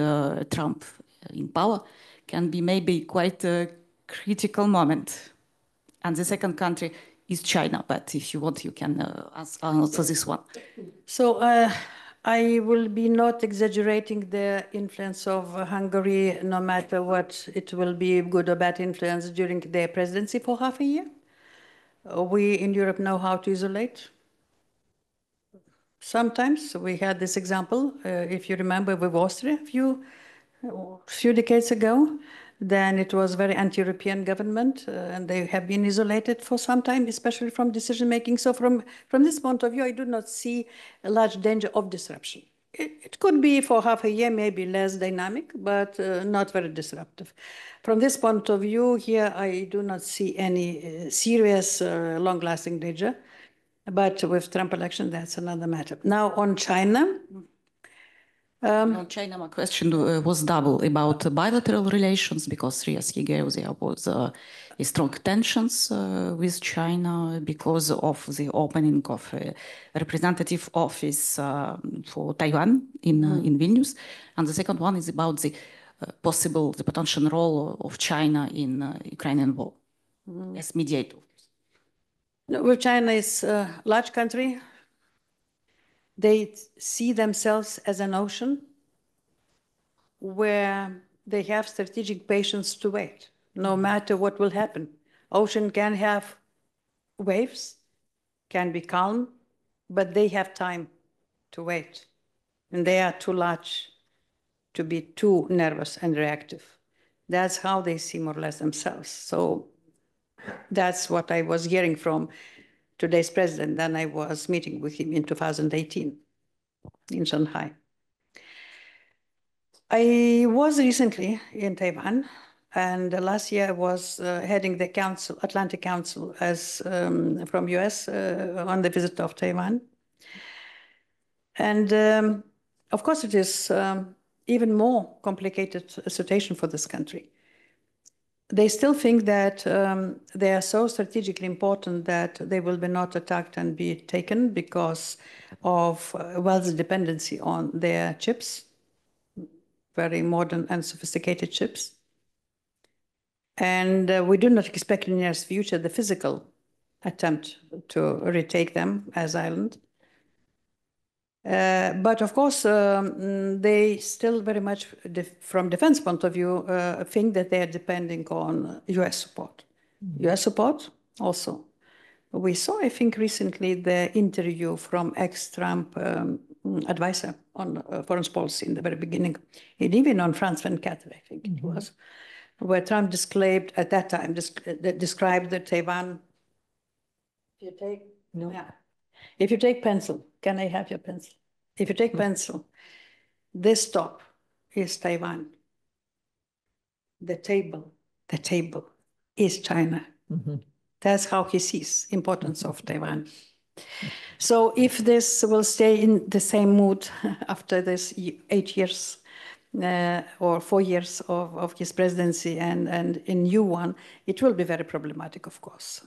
Speaker 1: Trump in power can be maybe quite a critical moment. And the second country is China, but if you want, you can answer this one.
Speaker 2: So I will be not exaggerating the influence of Hungary, no matter what it will be, good or bad influence during their presidency for half a year. We in Europe know how to isolate. Sometimes we had this example, if you remember, with Austria a few decades ago. Then it was very anti-European government, and they have been isolated for some time, especially from decision-making. So from this point of view, I do not see a large danger of disruption. It could be for half a year, maybe less dynamic, but not very disruptive. From this point of view, here I do not see any serious, long-lasting danger. But with Trump election, that's another matter. Now on China.
Speaker 1: On China, my question was double about bilateral relations, because 3 years ago there was strong tensions with China because of the opening of a representative office for Taiwan in Vilnius. And the second one is about the potential role of China in Ukrainian war as mediator.
Speaker 2: No, well, China is a large country. They see themselves as an ocean where they have strategic patience to wait, no matter what will happen. Ocean can have waves, can be calm, but they have time to wait. And they are too large to be too nervous and reactive. That's how they see more or less themselves. So that's what I was hearing from today's president. Then I was meeting with him in 2018 in Shanghai. I was recently in Taiwan, and last year I was heading the Council, Atlantic Council, as from US on the visit of Taiwan. And of course, it is even more complicated situation for this country. They still think that they are so strategically important that they will be not attacked and be taken because of wealth dependency on their chips, very modern and sophisticated chips. And we do not expect in the near future the physical attempt to retake them as island. But of course, they still very much, from defense point of view, think that they are depending on US support. US support also. We saw, I think, recently the interview from ex-Trump advisor on foreign policy in the very beginning, and even on France 24, I think it was, where Trump described, at that time, described the Taiwan. If you take, no. Yeah. If you take pencil, can I have your pencil? If you take pencil, this top is Taiwan. The table is China. That's how he sees importance of Taiwan. So if this will stay in the same mood after this 8 years, or 4 years of his presidency and a new one, it will be very problematic, of course.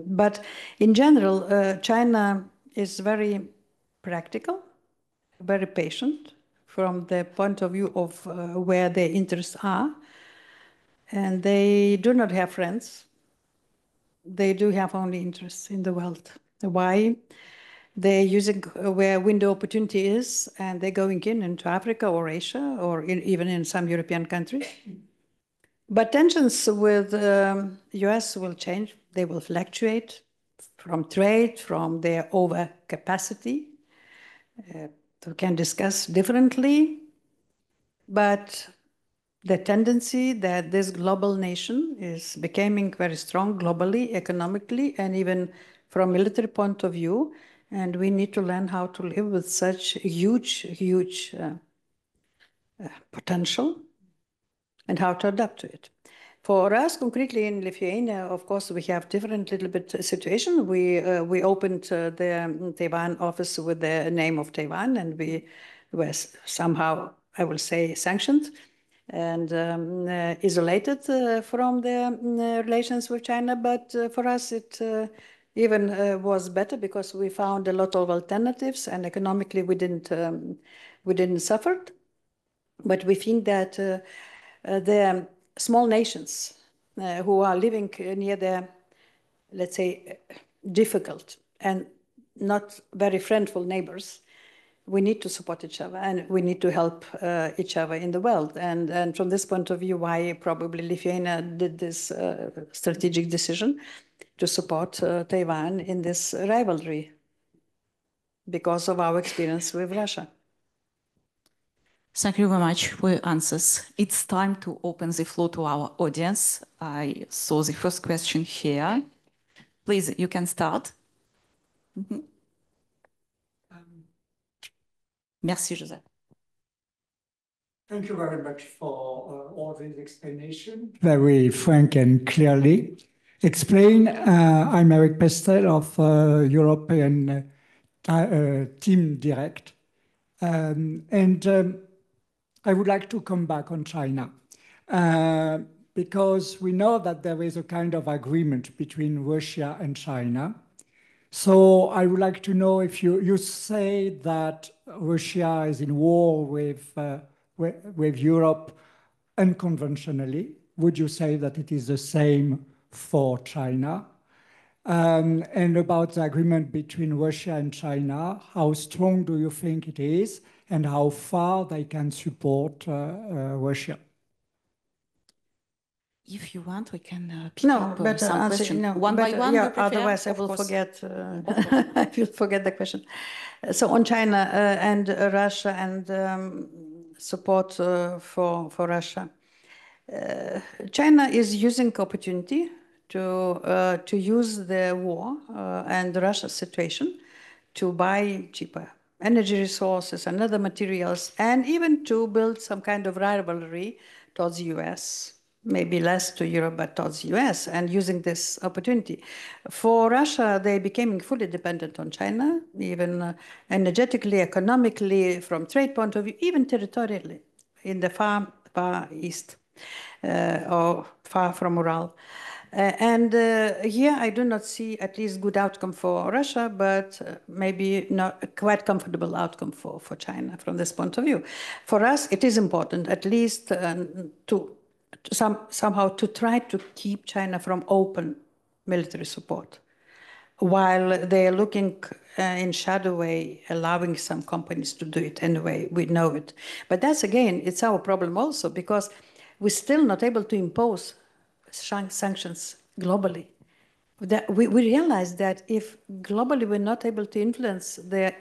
Speaker 2: But in general, China is very practical, very patient from the point of view of where their interests are. And they do not have friends. They do have only interests in the world. Why? They're using where window opportunity is, and they're going into Africa or Asia, or even in some European countries. But tensions with US will change. They will fluctuate from trade, from their overcapacity. We can discuss differently, but the tendency that this global nation is becoming very strong globally, economically, and even from a military point of view. And we need to learn how to live with such huge potential and how to adapt to it. For us, concretely in Lithuania, of course, we have different little bit situation. We opened the Taiwan office with the name of Taiwan, and we were somehow, I will say, sanctioned and isolated from the relations with China. But for us, it even was better because we found a lot of alternatives, and economically we didn't suffer. But we think that the small nations who are living near the, let's say, difficult and not very friendly neighbors, we need to support each other and we need to help each other in the world. And from this point of view, why probably Lithuania did this strategic decision to support Taiwan in this rivalry because of our experience with Russia.
Speaker 1: Thank you very much for your answers. It's time to open the floor to our audience. I saw the first question here. Please, you can start. Merci, Joseph.
Speaker 4: Thank you very much for all this explanation. Very frank and clearly explained. I'm Eric Pestel of European Team Direct. I would like to come back on China because we know that there is a kind of agreement between Russia and China. So I would like to know if you say that Russia is in war with Europe unconventionally. Would you say that it is the same for China? And about the agreement between Russia and China, how strong do you think it is, and how far they can support Russia?
Speaker 1: If you want, we can pick up some questions one by one.
Speaker 2: Yeah, otherwise I will forget. I will forget the question. So on China and Russia and support for Russia, China is using opportunity to use the war and Russia's situation to buy cheaper energy resources and other materials, and even to build some kind of rivalry towards the US. Maybe less to Europe, but towards the US, and using this opportunity. For Russia, they became fully dependent on China, even energetically, economically, from trade point of view, even territorially, in the far east or far from Ural. Here I do not see at least good outcome for Russia, but maybe not a quite comfortable outcome for China from this point of view. For us, it is important at least to somehow to try to keep China from open military support, while they are looking in shadow way, allowing some companies to do it anyway. We know it. But that's, again, it's our problem also, because we're still not able to impose sanctions globally. We realize that if globally we're not able to influence the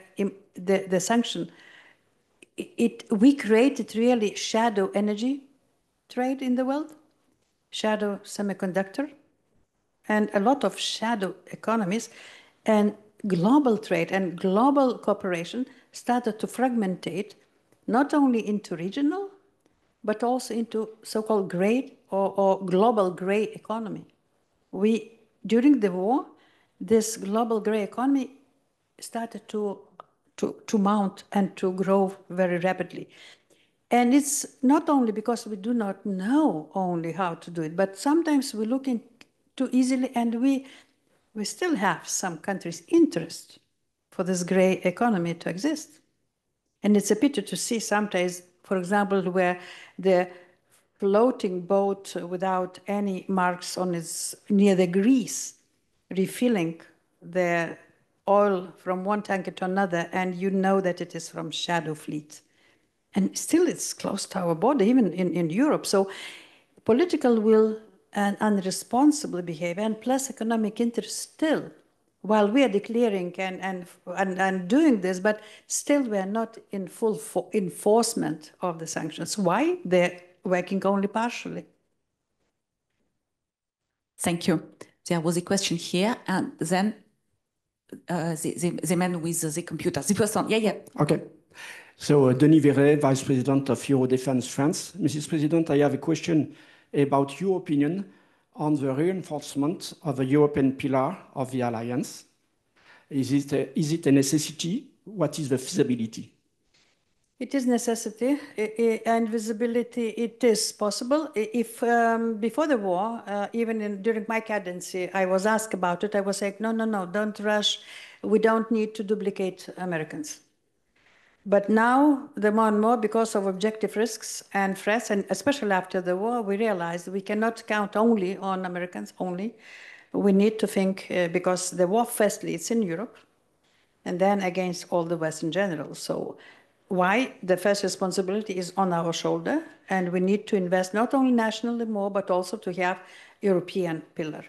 Speaker 2: sanction, we created really shadow energy trade in the world, shadow semiconductor, and a lot of shadow economies, and global trade and global cooperation started to fragmentate not only into regional, but also into so-called gray or global gray economy. During the war, this global gray economy started to mount and to grow very rapidly. And it's not only because we do not know only how to do it, but sometimes we look in too easily, and we still have some countries' interest for this gray economy to exist. And it's a pity to see sometimes, for example, where the floating boat without any marks on its near the Greece, refilling the oil from one tanker to another, and you know that it is from shadow fleet. And still it's close to our border, even in Europe. So political will and irresponsible behavior, and plus economic interest still, while we are declaring and doing this, but still we are not in full enforcement of the sanctions. Why? They're working only partially.
Speaker 1: Thank you. There was a question here, and then the man with the computer. The person, yeah.
Speaker 5: Okay. So Denis Verret, Vice President of Eurodefense France. Mrs. President, I have a question about your opinion on the reinforcement of the European pillar of the alliance. Is it a necessity? What is the feasibility?
Speaker 2: It is necessity and visibility. It is possible. If before the war, even during my cadency, I was asked about it, I was saying, no, don't rush. We don't need to duplicate Americans. But now, the more and more, because of objective risks and threats, and especially after the war, we realized we cannot count only on Americans only. We need to think, because the war, firstly, it's in Europe, and then against all the West in general. So why? The first responsibility is on our shoulder, and we need to invest not only nationally more, but also to have European pillar,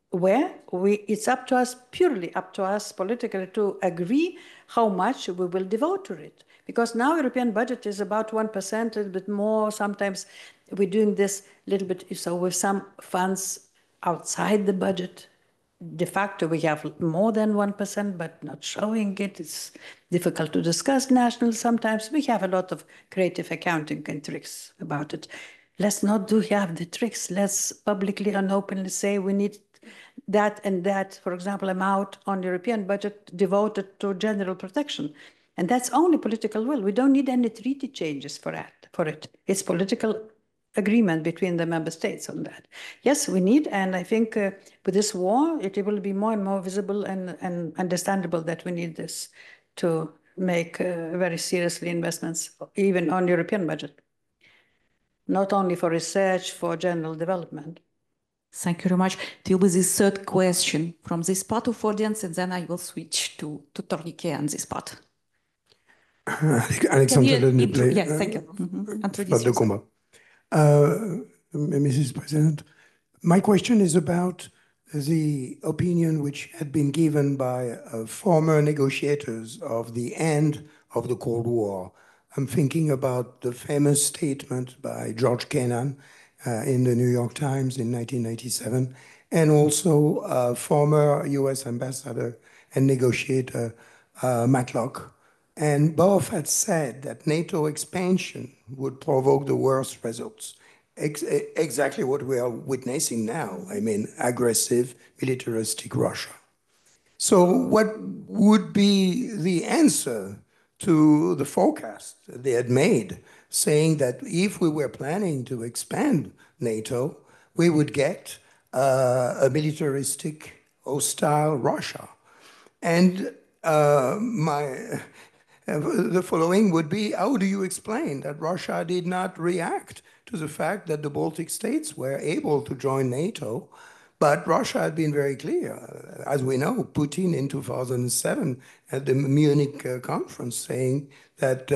Speaker 2: where it's up to us, purely up to us politically, to agree how much we will devote to it. Because now European budget is about 1%, a little bit more. Sometimes we're doing this a little bit, so with some funds outside the budget. De facto, we have more than 1%, but not showing it. It's difficult to discuss national sometimes. We have a lot of creative accounting and tricks about it. Let's not have the tricks. Let's publicly and openly say we need that and that, for example, amount on European budget devoted to general protection. And that's only political will. We don't need any treaty changes for it. It's political agreement between the member states on that. Yes, we need, and I think with this war, it will be more and more visible and understandable that we need this to make very seriously investments, even on European budget. Not only for research, for general development.
Speaker 1: Thank you very much. There will be this third question from this part of audience, and then I will switch to Tornike on this part.
Speaker 6: Alexandre Deneblé.
Speaker 1: Yes, thank you. Introduce yourself.
Speaker 6: Mrs. President, my question is about the opinion which had been given by former negotiators of the end of the Cold War. I'm thinking about the famous statement by George Kennan in the New York Times in 1997, and also former US ambassador and negotiator Matlock. And both had said that NATO expansion would provoke the worst results. Exactly what we are witnessing now. I mean, aggressive, militaristic Russia. So what would be the answer to the forecast they had made, saying that if we were planning to expand NATO, we would get a militaristic, hostile Russia? And the following would be, how do you explain that Russia did not react to the fact that the Baltic states were able to join NATO? But Russia had been very clear, as we know, Putin in 2007 at the Munich conference saying that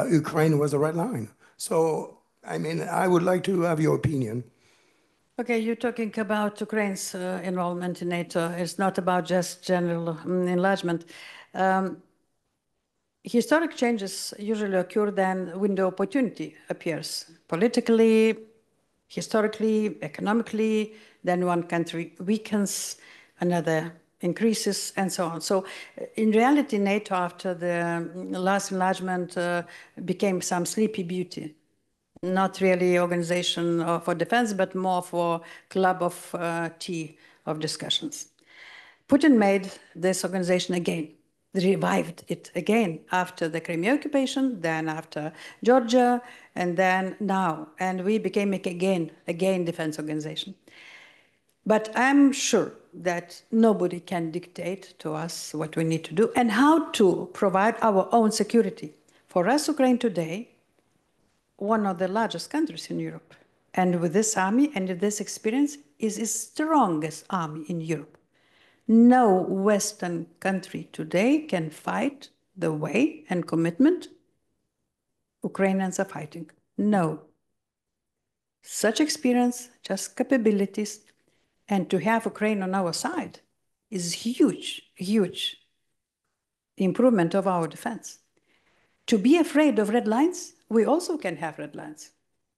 Speaker 6: Ukraine was a red line. So, I mean, I would like to have your opinion.
Speaker 2: Okay, you're talking about Ukraine's involvement in NATO. It's not about just general enlargement. Historic changes usually occur then window opportunity appears politically, historically, economically, then one country weakens, another increases, and so on. So in reality, NATO after the last enlargement became some sleepy beauty. Not really organization for defense, but more for club of tea of discussions. Putin made this organization again. revived it again after the Crimea occupation, then after Georgia, and then now. And we became again defense organization. But I'm sure that nobody can dictate to us what we need to do and how to provide our own security. For us, Ukraine today, one of the largest countries in Europe, and with this army and with this experience, is the strongest army in Europe. No Western country today can fight the way and commitment Ukrainians are fighting. No. Such experience, just capabilities, and to have Ukraine on our side is huge, huge improvement of our defense. To be afraid of red lines, we also can have red lines.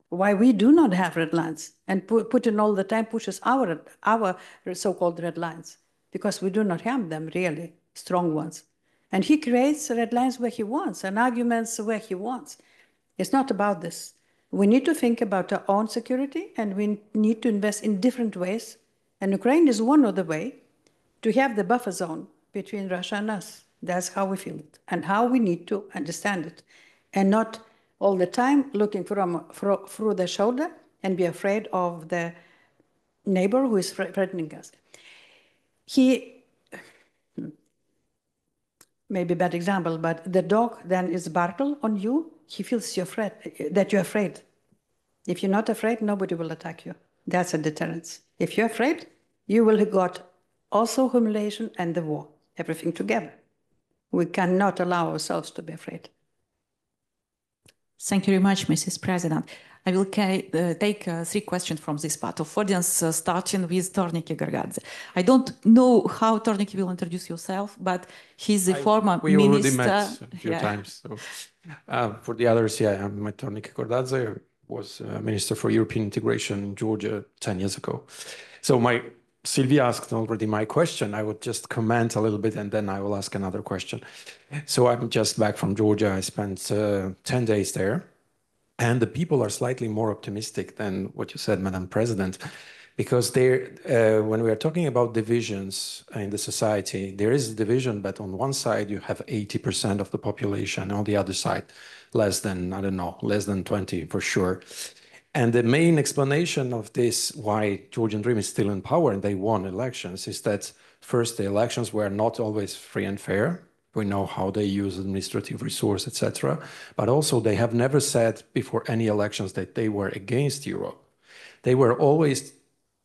Speaker 2: Why we do not have red lines, and Putin all the time pushes our so-called red lines, because we do not have them really, strong ones. And he creates red lines where he wants and arguments where he wants. It's not about this. We need to think about our own security, and we need to invest in different ways. And Ukraine is one of the way to have the buffer zone between Russia and us. That's how we feel it and how we need to understand it, and not all the time looking through the shoulder and be afraid of the neighbor who is threatening us. Maybe a bad example, but the dog then is barking on you, he feels that you're afraid. If you're not afraid, nobody will attack you. That's a deterrence. If you're afraid, you will have got also humiliation and the war, everything together. We cannot allow ourselves to be afraid.
Speaker 1: Thank you very much, Mrs. President. I will take 3 questions from this part of audience, starting with Tornike Gargadze. I don't know how Tornike will introduce yourself, but he's the former
Speaker 7: we
Speaker 1: minister.
Speaker 7: We already met a few times. So, for the others, yeah, I'm Tornike Gargadze. I was Minister for European Integration in Georgia 10 years ago. So Sylvia asked already my question. I would just comment a little bit and then I will ask another question. So I'm just back from Georgia. I spent 10 days there. And the people are slightly more optimistic than what you said, Madam President, because when we are talking about divisions in the society, there is a division, but on one side you have 80% of the population, on the other side, less than, I don't know, less than 20 for sure. And the main explanation of this, why Georgian Dream is still in power and they won elections, is that first, the elections were not always free and fair. We know how they use administrative resource, etc. But also, they have never said before any elections that they were against Europe. They were always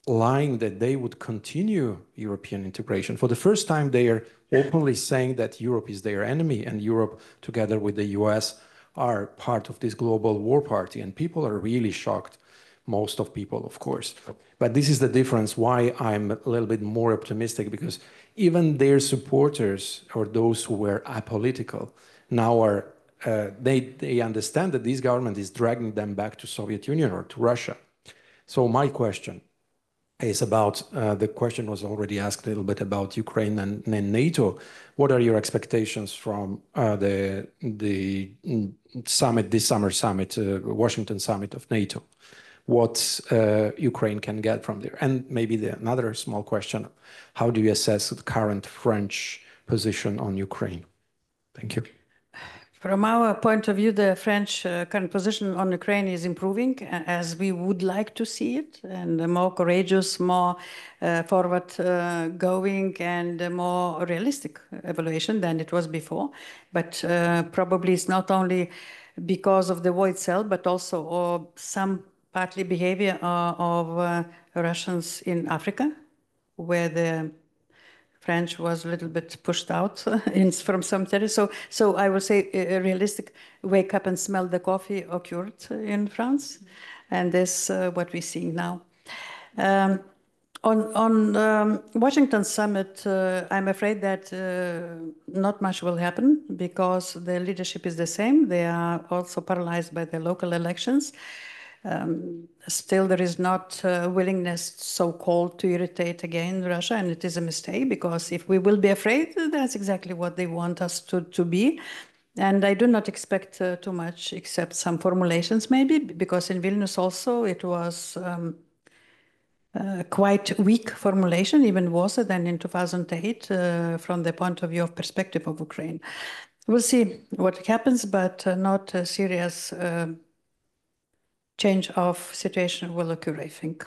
Speaker 7: lying that they would continue European integration. For the first time, they are openly saying that Europe is their enemy and Europe, together with the US, are part of this global war party. And people are really shocked. Most of people, of course. But this is the difference why I'm a little bit more optimistic, because even their supporters or those who were apolitical now are, they understand that this government is dragging them back to Soviet Union or to Russia. So my question is about, the question was already asked a little bit about Ukraine and NATO. What are your expectations from the summit, this summer summit, Washington summit of NATO? What Ukraine can get from there? And maybe another small question, how do you assess the current French position on Ukraine? Thank you.
Speaker 2: From our point of view, the French current position on Ukraine is improving as we would like to see it, and more courageous, more forward going, and more realistic evaluation than it was before. But probably it's not only because of the war itself, but also some partly behavior of Russians in Africa, where the French was a little bit pushed out from some territory. So I would say a realistic wake up and smell the coffee occurred in France. And this what we're seeing now. On Washington summit, I'm afraid that not much will happen because the leadership is the same. They are also paralyzed by the local elections. Still, there is not willingness, so-called, to irritate again Russia, and it is a mistake, because if we will be afraid, that's exactly what they want us to be. And I do not expect too much, except some formulations maybe, because in Vilnius also it was quite weak formulation, even worse than in 2008, from the point of view of perspective of Ukraine. We'll see what happens, but not a serious change of situation will occur, I think.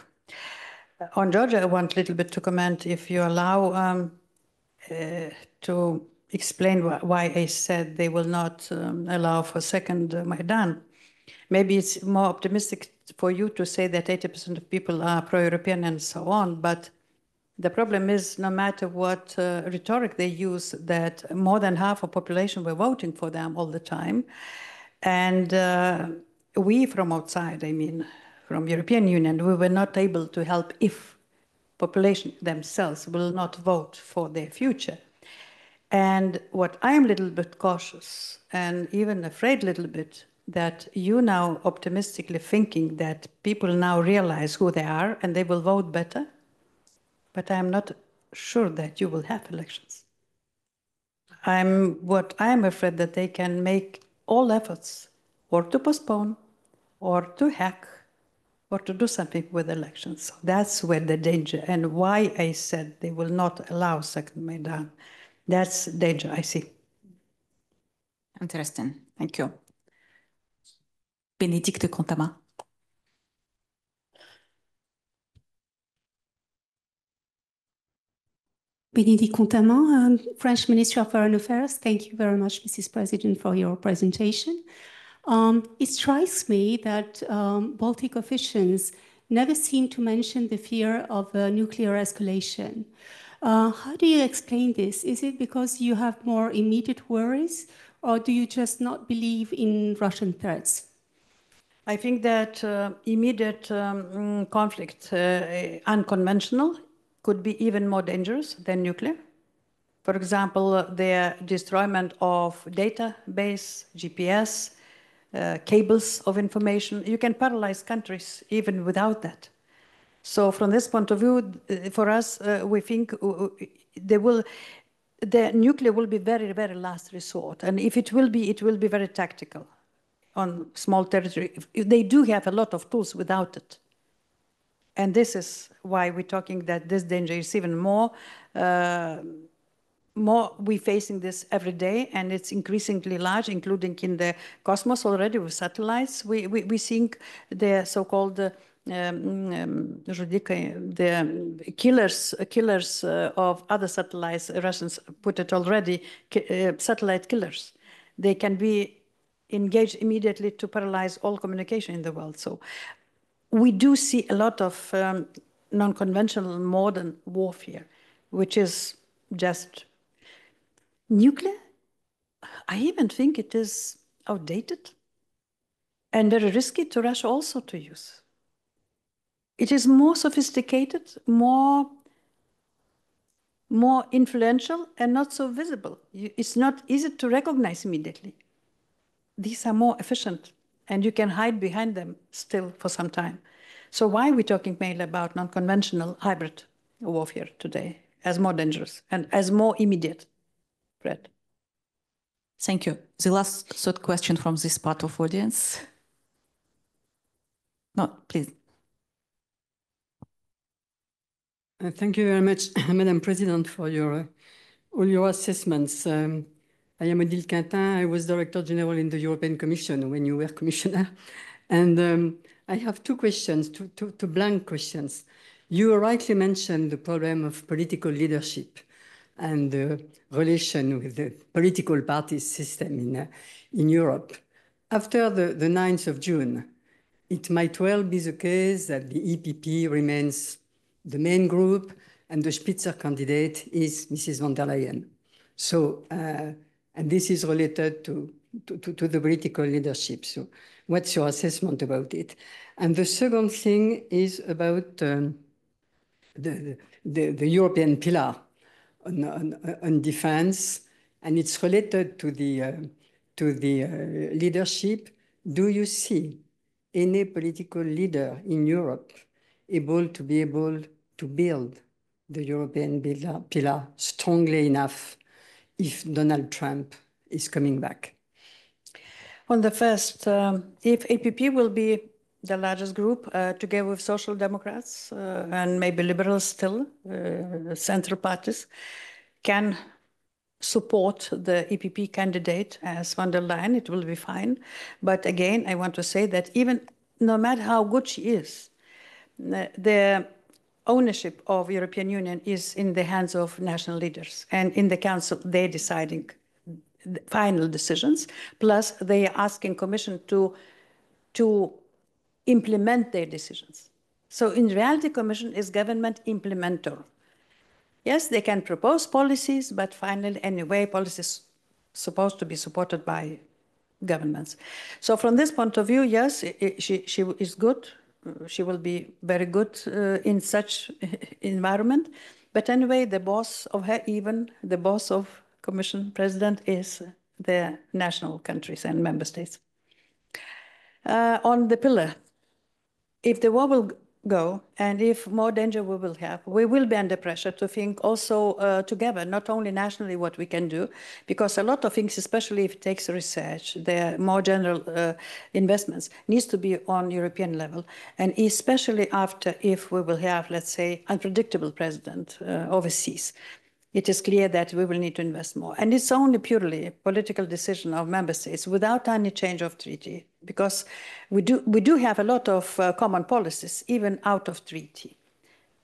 Speaker 2: On Georgia, I want a little bit to comment, if you allow, to explain why I said they will not allow for second Maidan. Maybe it's more optimistic for you to say that 80% of people are pro-European and so on, but the problem is, no matter what rhetoric they use, that more than half of population were voting for them all the time. And we from outside, I mean, from European Union, we were not able to help if population themselves will not vote for their future. And what I'm a little bit cautious and even afraid a little bit, that you now optimistically thinking that people now realize who they are and they will vote better, but I'm not sure that you will have elections. What I'm afraid that they can make all efforts or to postpone or to hack or to do something with elections. So that's where the danger, and why I said they will not allow second Maidan. That's danger I see.
Speaker 1: Interesting. Thank you. Bénédicte Cantama.
Speaker 8: Bénédicte Cantama, French Ministry of Foreign Affairs. Thank you very much, Mrs. President, for your presentation. It strikes me that Baltic officials never seem to mention the fear of nuclear escalation. How do you explain this? Is it because you have more immediate worries, or do you just not believe in Russian threats?
Speaker 2: I think that immediate conflict, unconventional, could be even more dangerous than nuclear. For example, the destroyment of database, GPS, cables of information. You can paralyze countries even without that. So from this point of view, for us, we think the nuclear will be very, very last resort. And if it will be very tactical on small territory. They do have a lot of tools without it. And this is why we're talking that this danger is even more we're facing this every day, and it's increasingly large, including in the cosmos already with satellites. We think the so-called the killers of other satellites. Russians put it already, satellite killers. They can be engaged immediately to paralyze all communication in the world. So we do see a lot of non-conventional modern warfare, which is just nuclear. I even think it is outdated and very risky to Russia also to use. It is more sophisticated, more influential, and not so visible. It's not easy to recognize immediately. These are more efficient, and you can hide behind them still for some time. So why are we talking mainly about non-conventional hybrid warfare today as more dangerous and as more immediate threat?
Speaker 1: Thank you. The last third question from this part of audience. No, please.
Speaker 9: Thank you very much, Madam President, for all your assessments. I am Odile Quintin. I was Director General in the European Commission when you were Commissioner. And I have two questions, two blank questions. You rightly mentioned the problem of political leadership and the relation with the political party system in Europe. After the 9th of June, it might well be the case that the EPP remains the main group and the Spitzer candidate is Mrs. von der Leyen. So, and this is related to the political leadership. So what's your assessment about it? And the second thing is about the European pillar on defense, and it's related to the leadership. Do you see any political leader in Europe able to build the European pillar strongly enough if Donald Trump is coming back?
Speaker 2: On the first, if APP will be the largest group, together with Social Democrats and maybe Liberals still, central parties, can support the EPP candidate as von der Leyen. It will be fine. But again, I want to say that even no matter how good she is, the ownership of European Union is in the hands of national leaders. And in the Council, they're deciding the final decisions. Plus, they are asking Commission to implement their decisions. So in reality, Commission is government implementer. Yes, they can propose policies, but finally, anyway, policies supposed to be supported by governments. So from this point of view, yes, she is good. She will be very good in such environment. But anyway, the boss of her, even the boss of Commission President, is the national countries and member states. On the pillar, if the war will go and if more danger we will have, we will be under pressure to think also together, not only nationally what we can do, because a lot of things, especially if it takes research, the more general investments, needs to be on European level. And especially after if we will have, let's say, unpredictable president overseas, it is clear that we will need to invest more. And it's only purely a political decision of member states without any change of treaty, because we do have a lot of common policies, even out of treaty.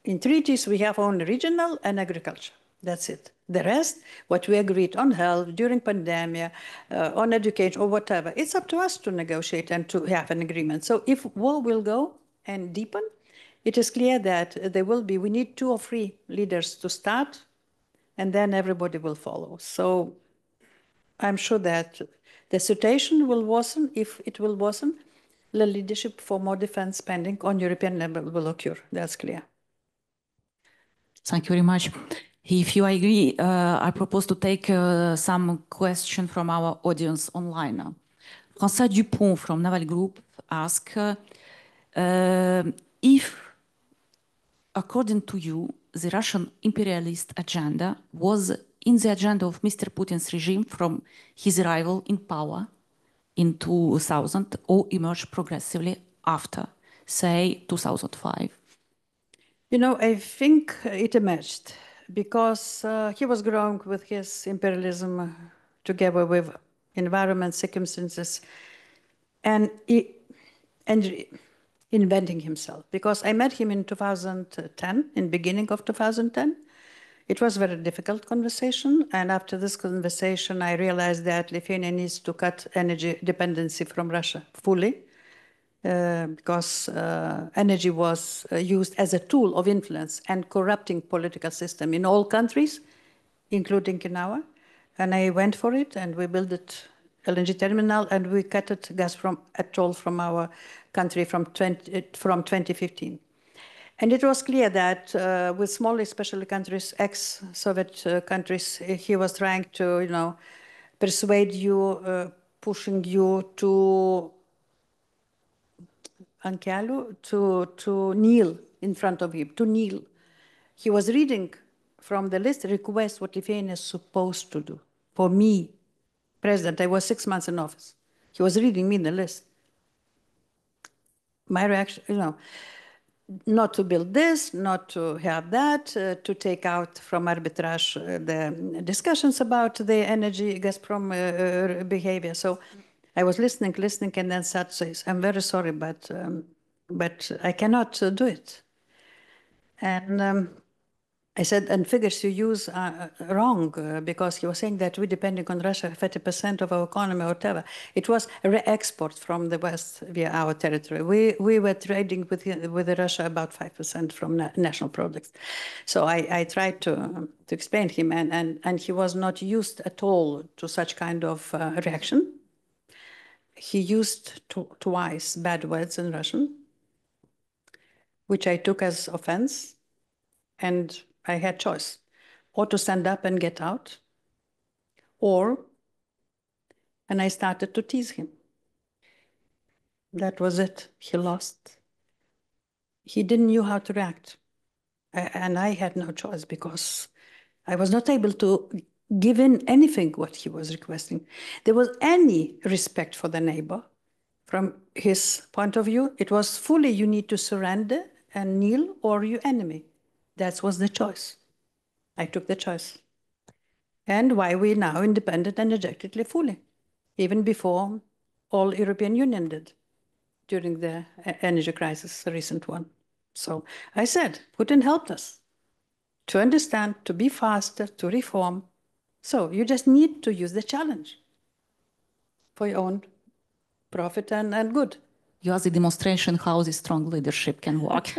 Speaker 2: In treaties, we have only regional and agriculture. That's it. The rest, what we agreed on health, during pandemic, on education or whatever, it's up to us to negotiate and to have an agreement. So if war will go and deepen, it is clear that there will be, we need 2 or 3 leaders to start, and then everybody will follow. So I'm sure that the situation will worsen. If it will worsen, the leadership for more defense spending on European level will occur. That's clear.
Speaker 1: Thank you very much. If you agree, I propose to take some question from our audience online. François Dupont from Naval Group asks, if, according to you, the Russian imperialist agenda was in the agenda of Mr. Putin's regime from his arrival in power in 2000 or emerged progressively after, say, 2005?
Speaker 2: You know, I think it emerged because he was growing with his imperialism together with environment, circumstances, and inventing himself. Because I met him in 2010, in beginning of 2010. It was a very difficult conversation. And after this conversation, I realized that Lithuania needs to cut energy dependency from Russia fully, because energy was used as a tool of influence and corrupting political system in all countries, including in our. And I went for it, and we built it LNG terminal, and we cut it gas from Atoll from our country from 2015. And it was clear that with small, especially countries, ex-Soviet countries, he was trying to, you know, persuade you, pushing you to kneel in front of him, to kneel. He was reading from the list request what Lithuania is supposed to do. For me, President, I was 6 months in office. He was reading me the list. My reaction, you know, not to build this, not to have that, to take out from arbitrage the discussions about the energy Gazprom behavior. So I was listening, and then Sat says, I'm very sorry, but I cannot do it. And I said, and figures you use are wrong, because he was saying that we're depending on Russia, 30% of our economy or whatever. It was re-export from the West via our territory. We were trading with Russia about 5% from national products. So I tried to explain him, and he was not used at all to such kind of reaction. He used twice bad words in Russian, which I took as offense, and I had choice, or to stand up and get out, and I started to tease him. That was it. He lost. He didn't know how to react. And I had no choice, because I was not able to give in anything what he was requesting. There was any respect for the neighbor, From his point of view, it was fully you need to surrender and kneel or you enemy. That was the choice. I took the choice. And why we now independent energetically fully, even before all European Union did during the energy crisis, the recent one. So I said, Putin helped us to understand, to be faster, to reform. So you just need to use the challenge for your own profit and good.
Speaker 1: You are the demonstration how the strong leadership can work.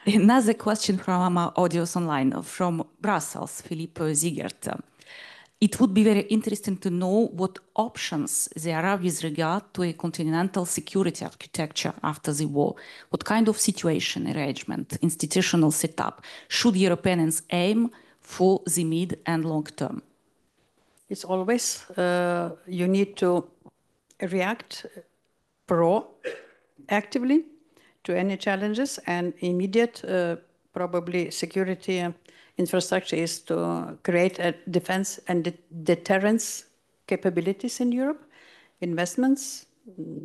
Speaker 1: Another question from our audience online, from Brussels, Philippe Ziegert. It would be very interesting to know what options there are with regard to a continental security architecture after the war. What kind of situation, arrangement, institutional setup should Europeans aim for the mid and long term?
Speaker 2: It's always, you need to react proactively to any challenges, and immediate, probably security infrastructure is to create a defense and deterrence capabilities in Europe, investments,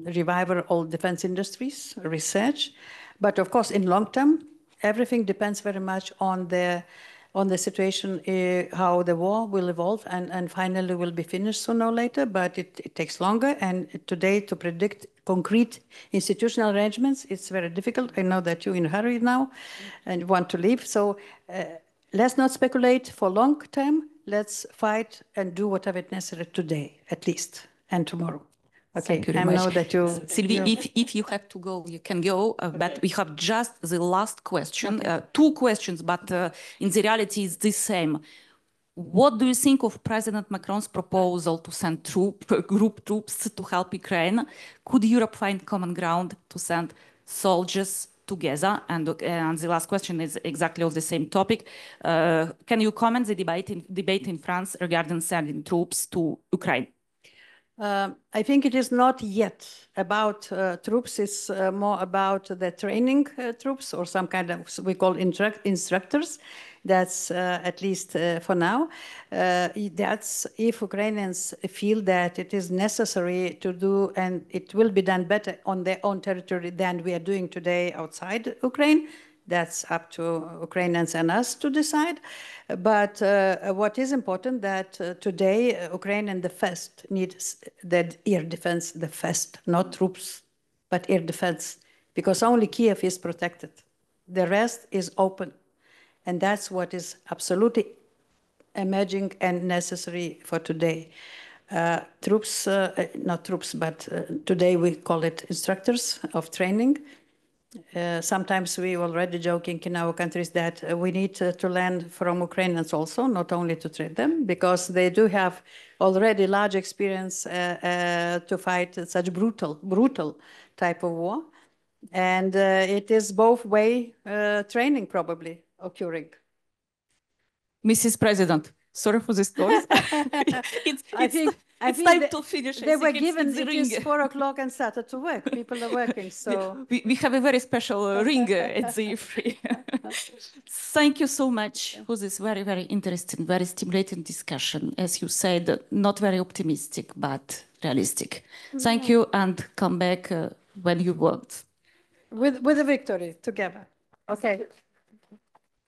Speaker 2: revival all defense industries, research. But of course, in long term, everything depends very much on the situation, how the war will evolve and finally will be finished sooner or later, but it takes longer. And today to predict concrete institutional arrangements, it's very difficult. I know that you're in a hurry now and want to leave. So let's not speculate for long term. Let's fight and do whatever is necessary today, at least, and tomorrow. Okay, I know that you...
Speaker 1: Sylvie, if you have to go, you can go, but we have just the last question, two questions, but in the reality it's the same. What do you think of President Macron's proposal to send group troops to help Ukraine? Could Europe find common ground to send soldiers together? And the last question is exactly on the same topic. Can you comment the debate in France regarding sending troops to Ukraine?
Speaker 2: I think it is not yet about troops. It's more about the training troops or some kind of, we call instructors. That's at least for now. That's if Ukrainians feel that it is necessary to do, and it will be done better on their own territory than we are doing today outside Ukraine. That's up to Ukrainians and us to decide. But what is important that today Ukraine and the first needs the air defense, the first, not troops, but air defense, because only Kiev is protected. The rest is open. And that's what is absolutely emerging and necessary for today. Troops, not troops, but today we call it instructors of training. Sometimes we already joking in our countries that we need to learn from Ukrainians also, not only to train them, because they do have already large experience to fight such brutal type of war. And it is both way training probably occurring.
Speaker 1: Mrs. President, sorry for this noise. It's time to finish.
Speaker 2: They were given, it is 4 o'clock and started to work. People are working, so.
Speaker 1: We have a very special ring at the free. Thank you so much for this very, very interesting, very stimulating discussion. As you said, not very optimistic, but realistic. Thank you, and come back when you want.
Speaker 2: With a victory together. Okay.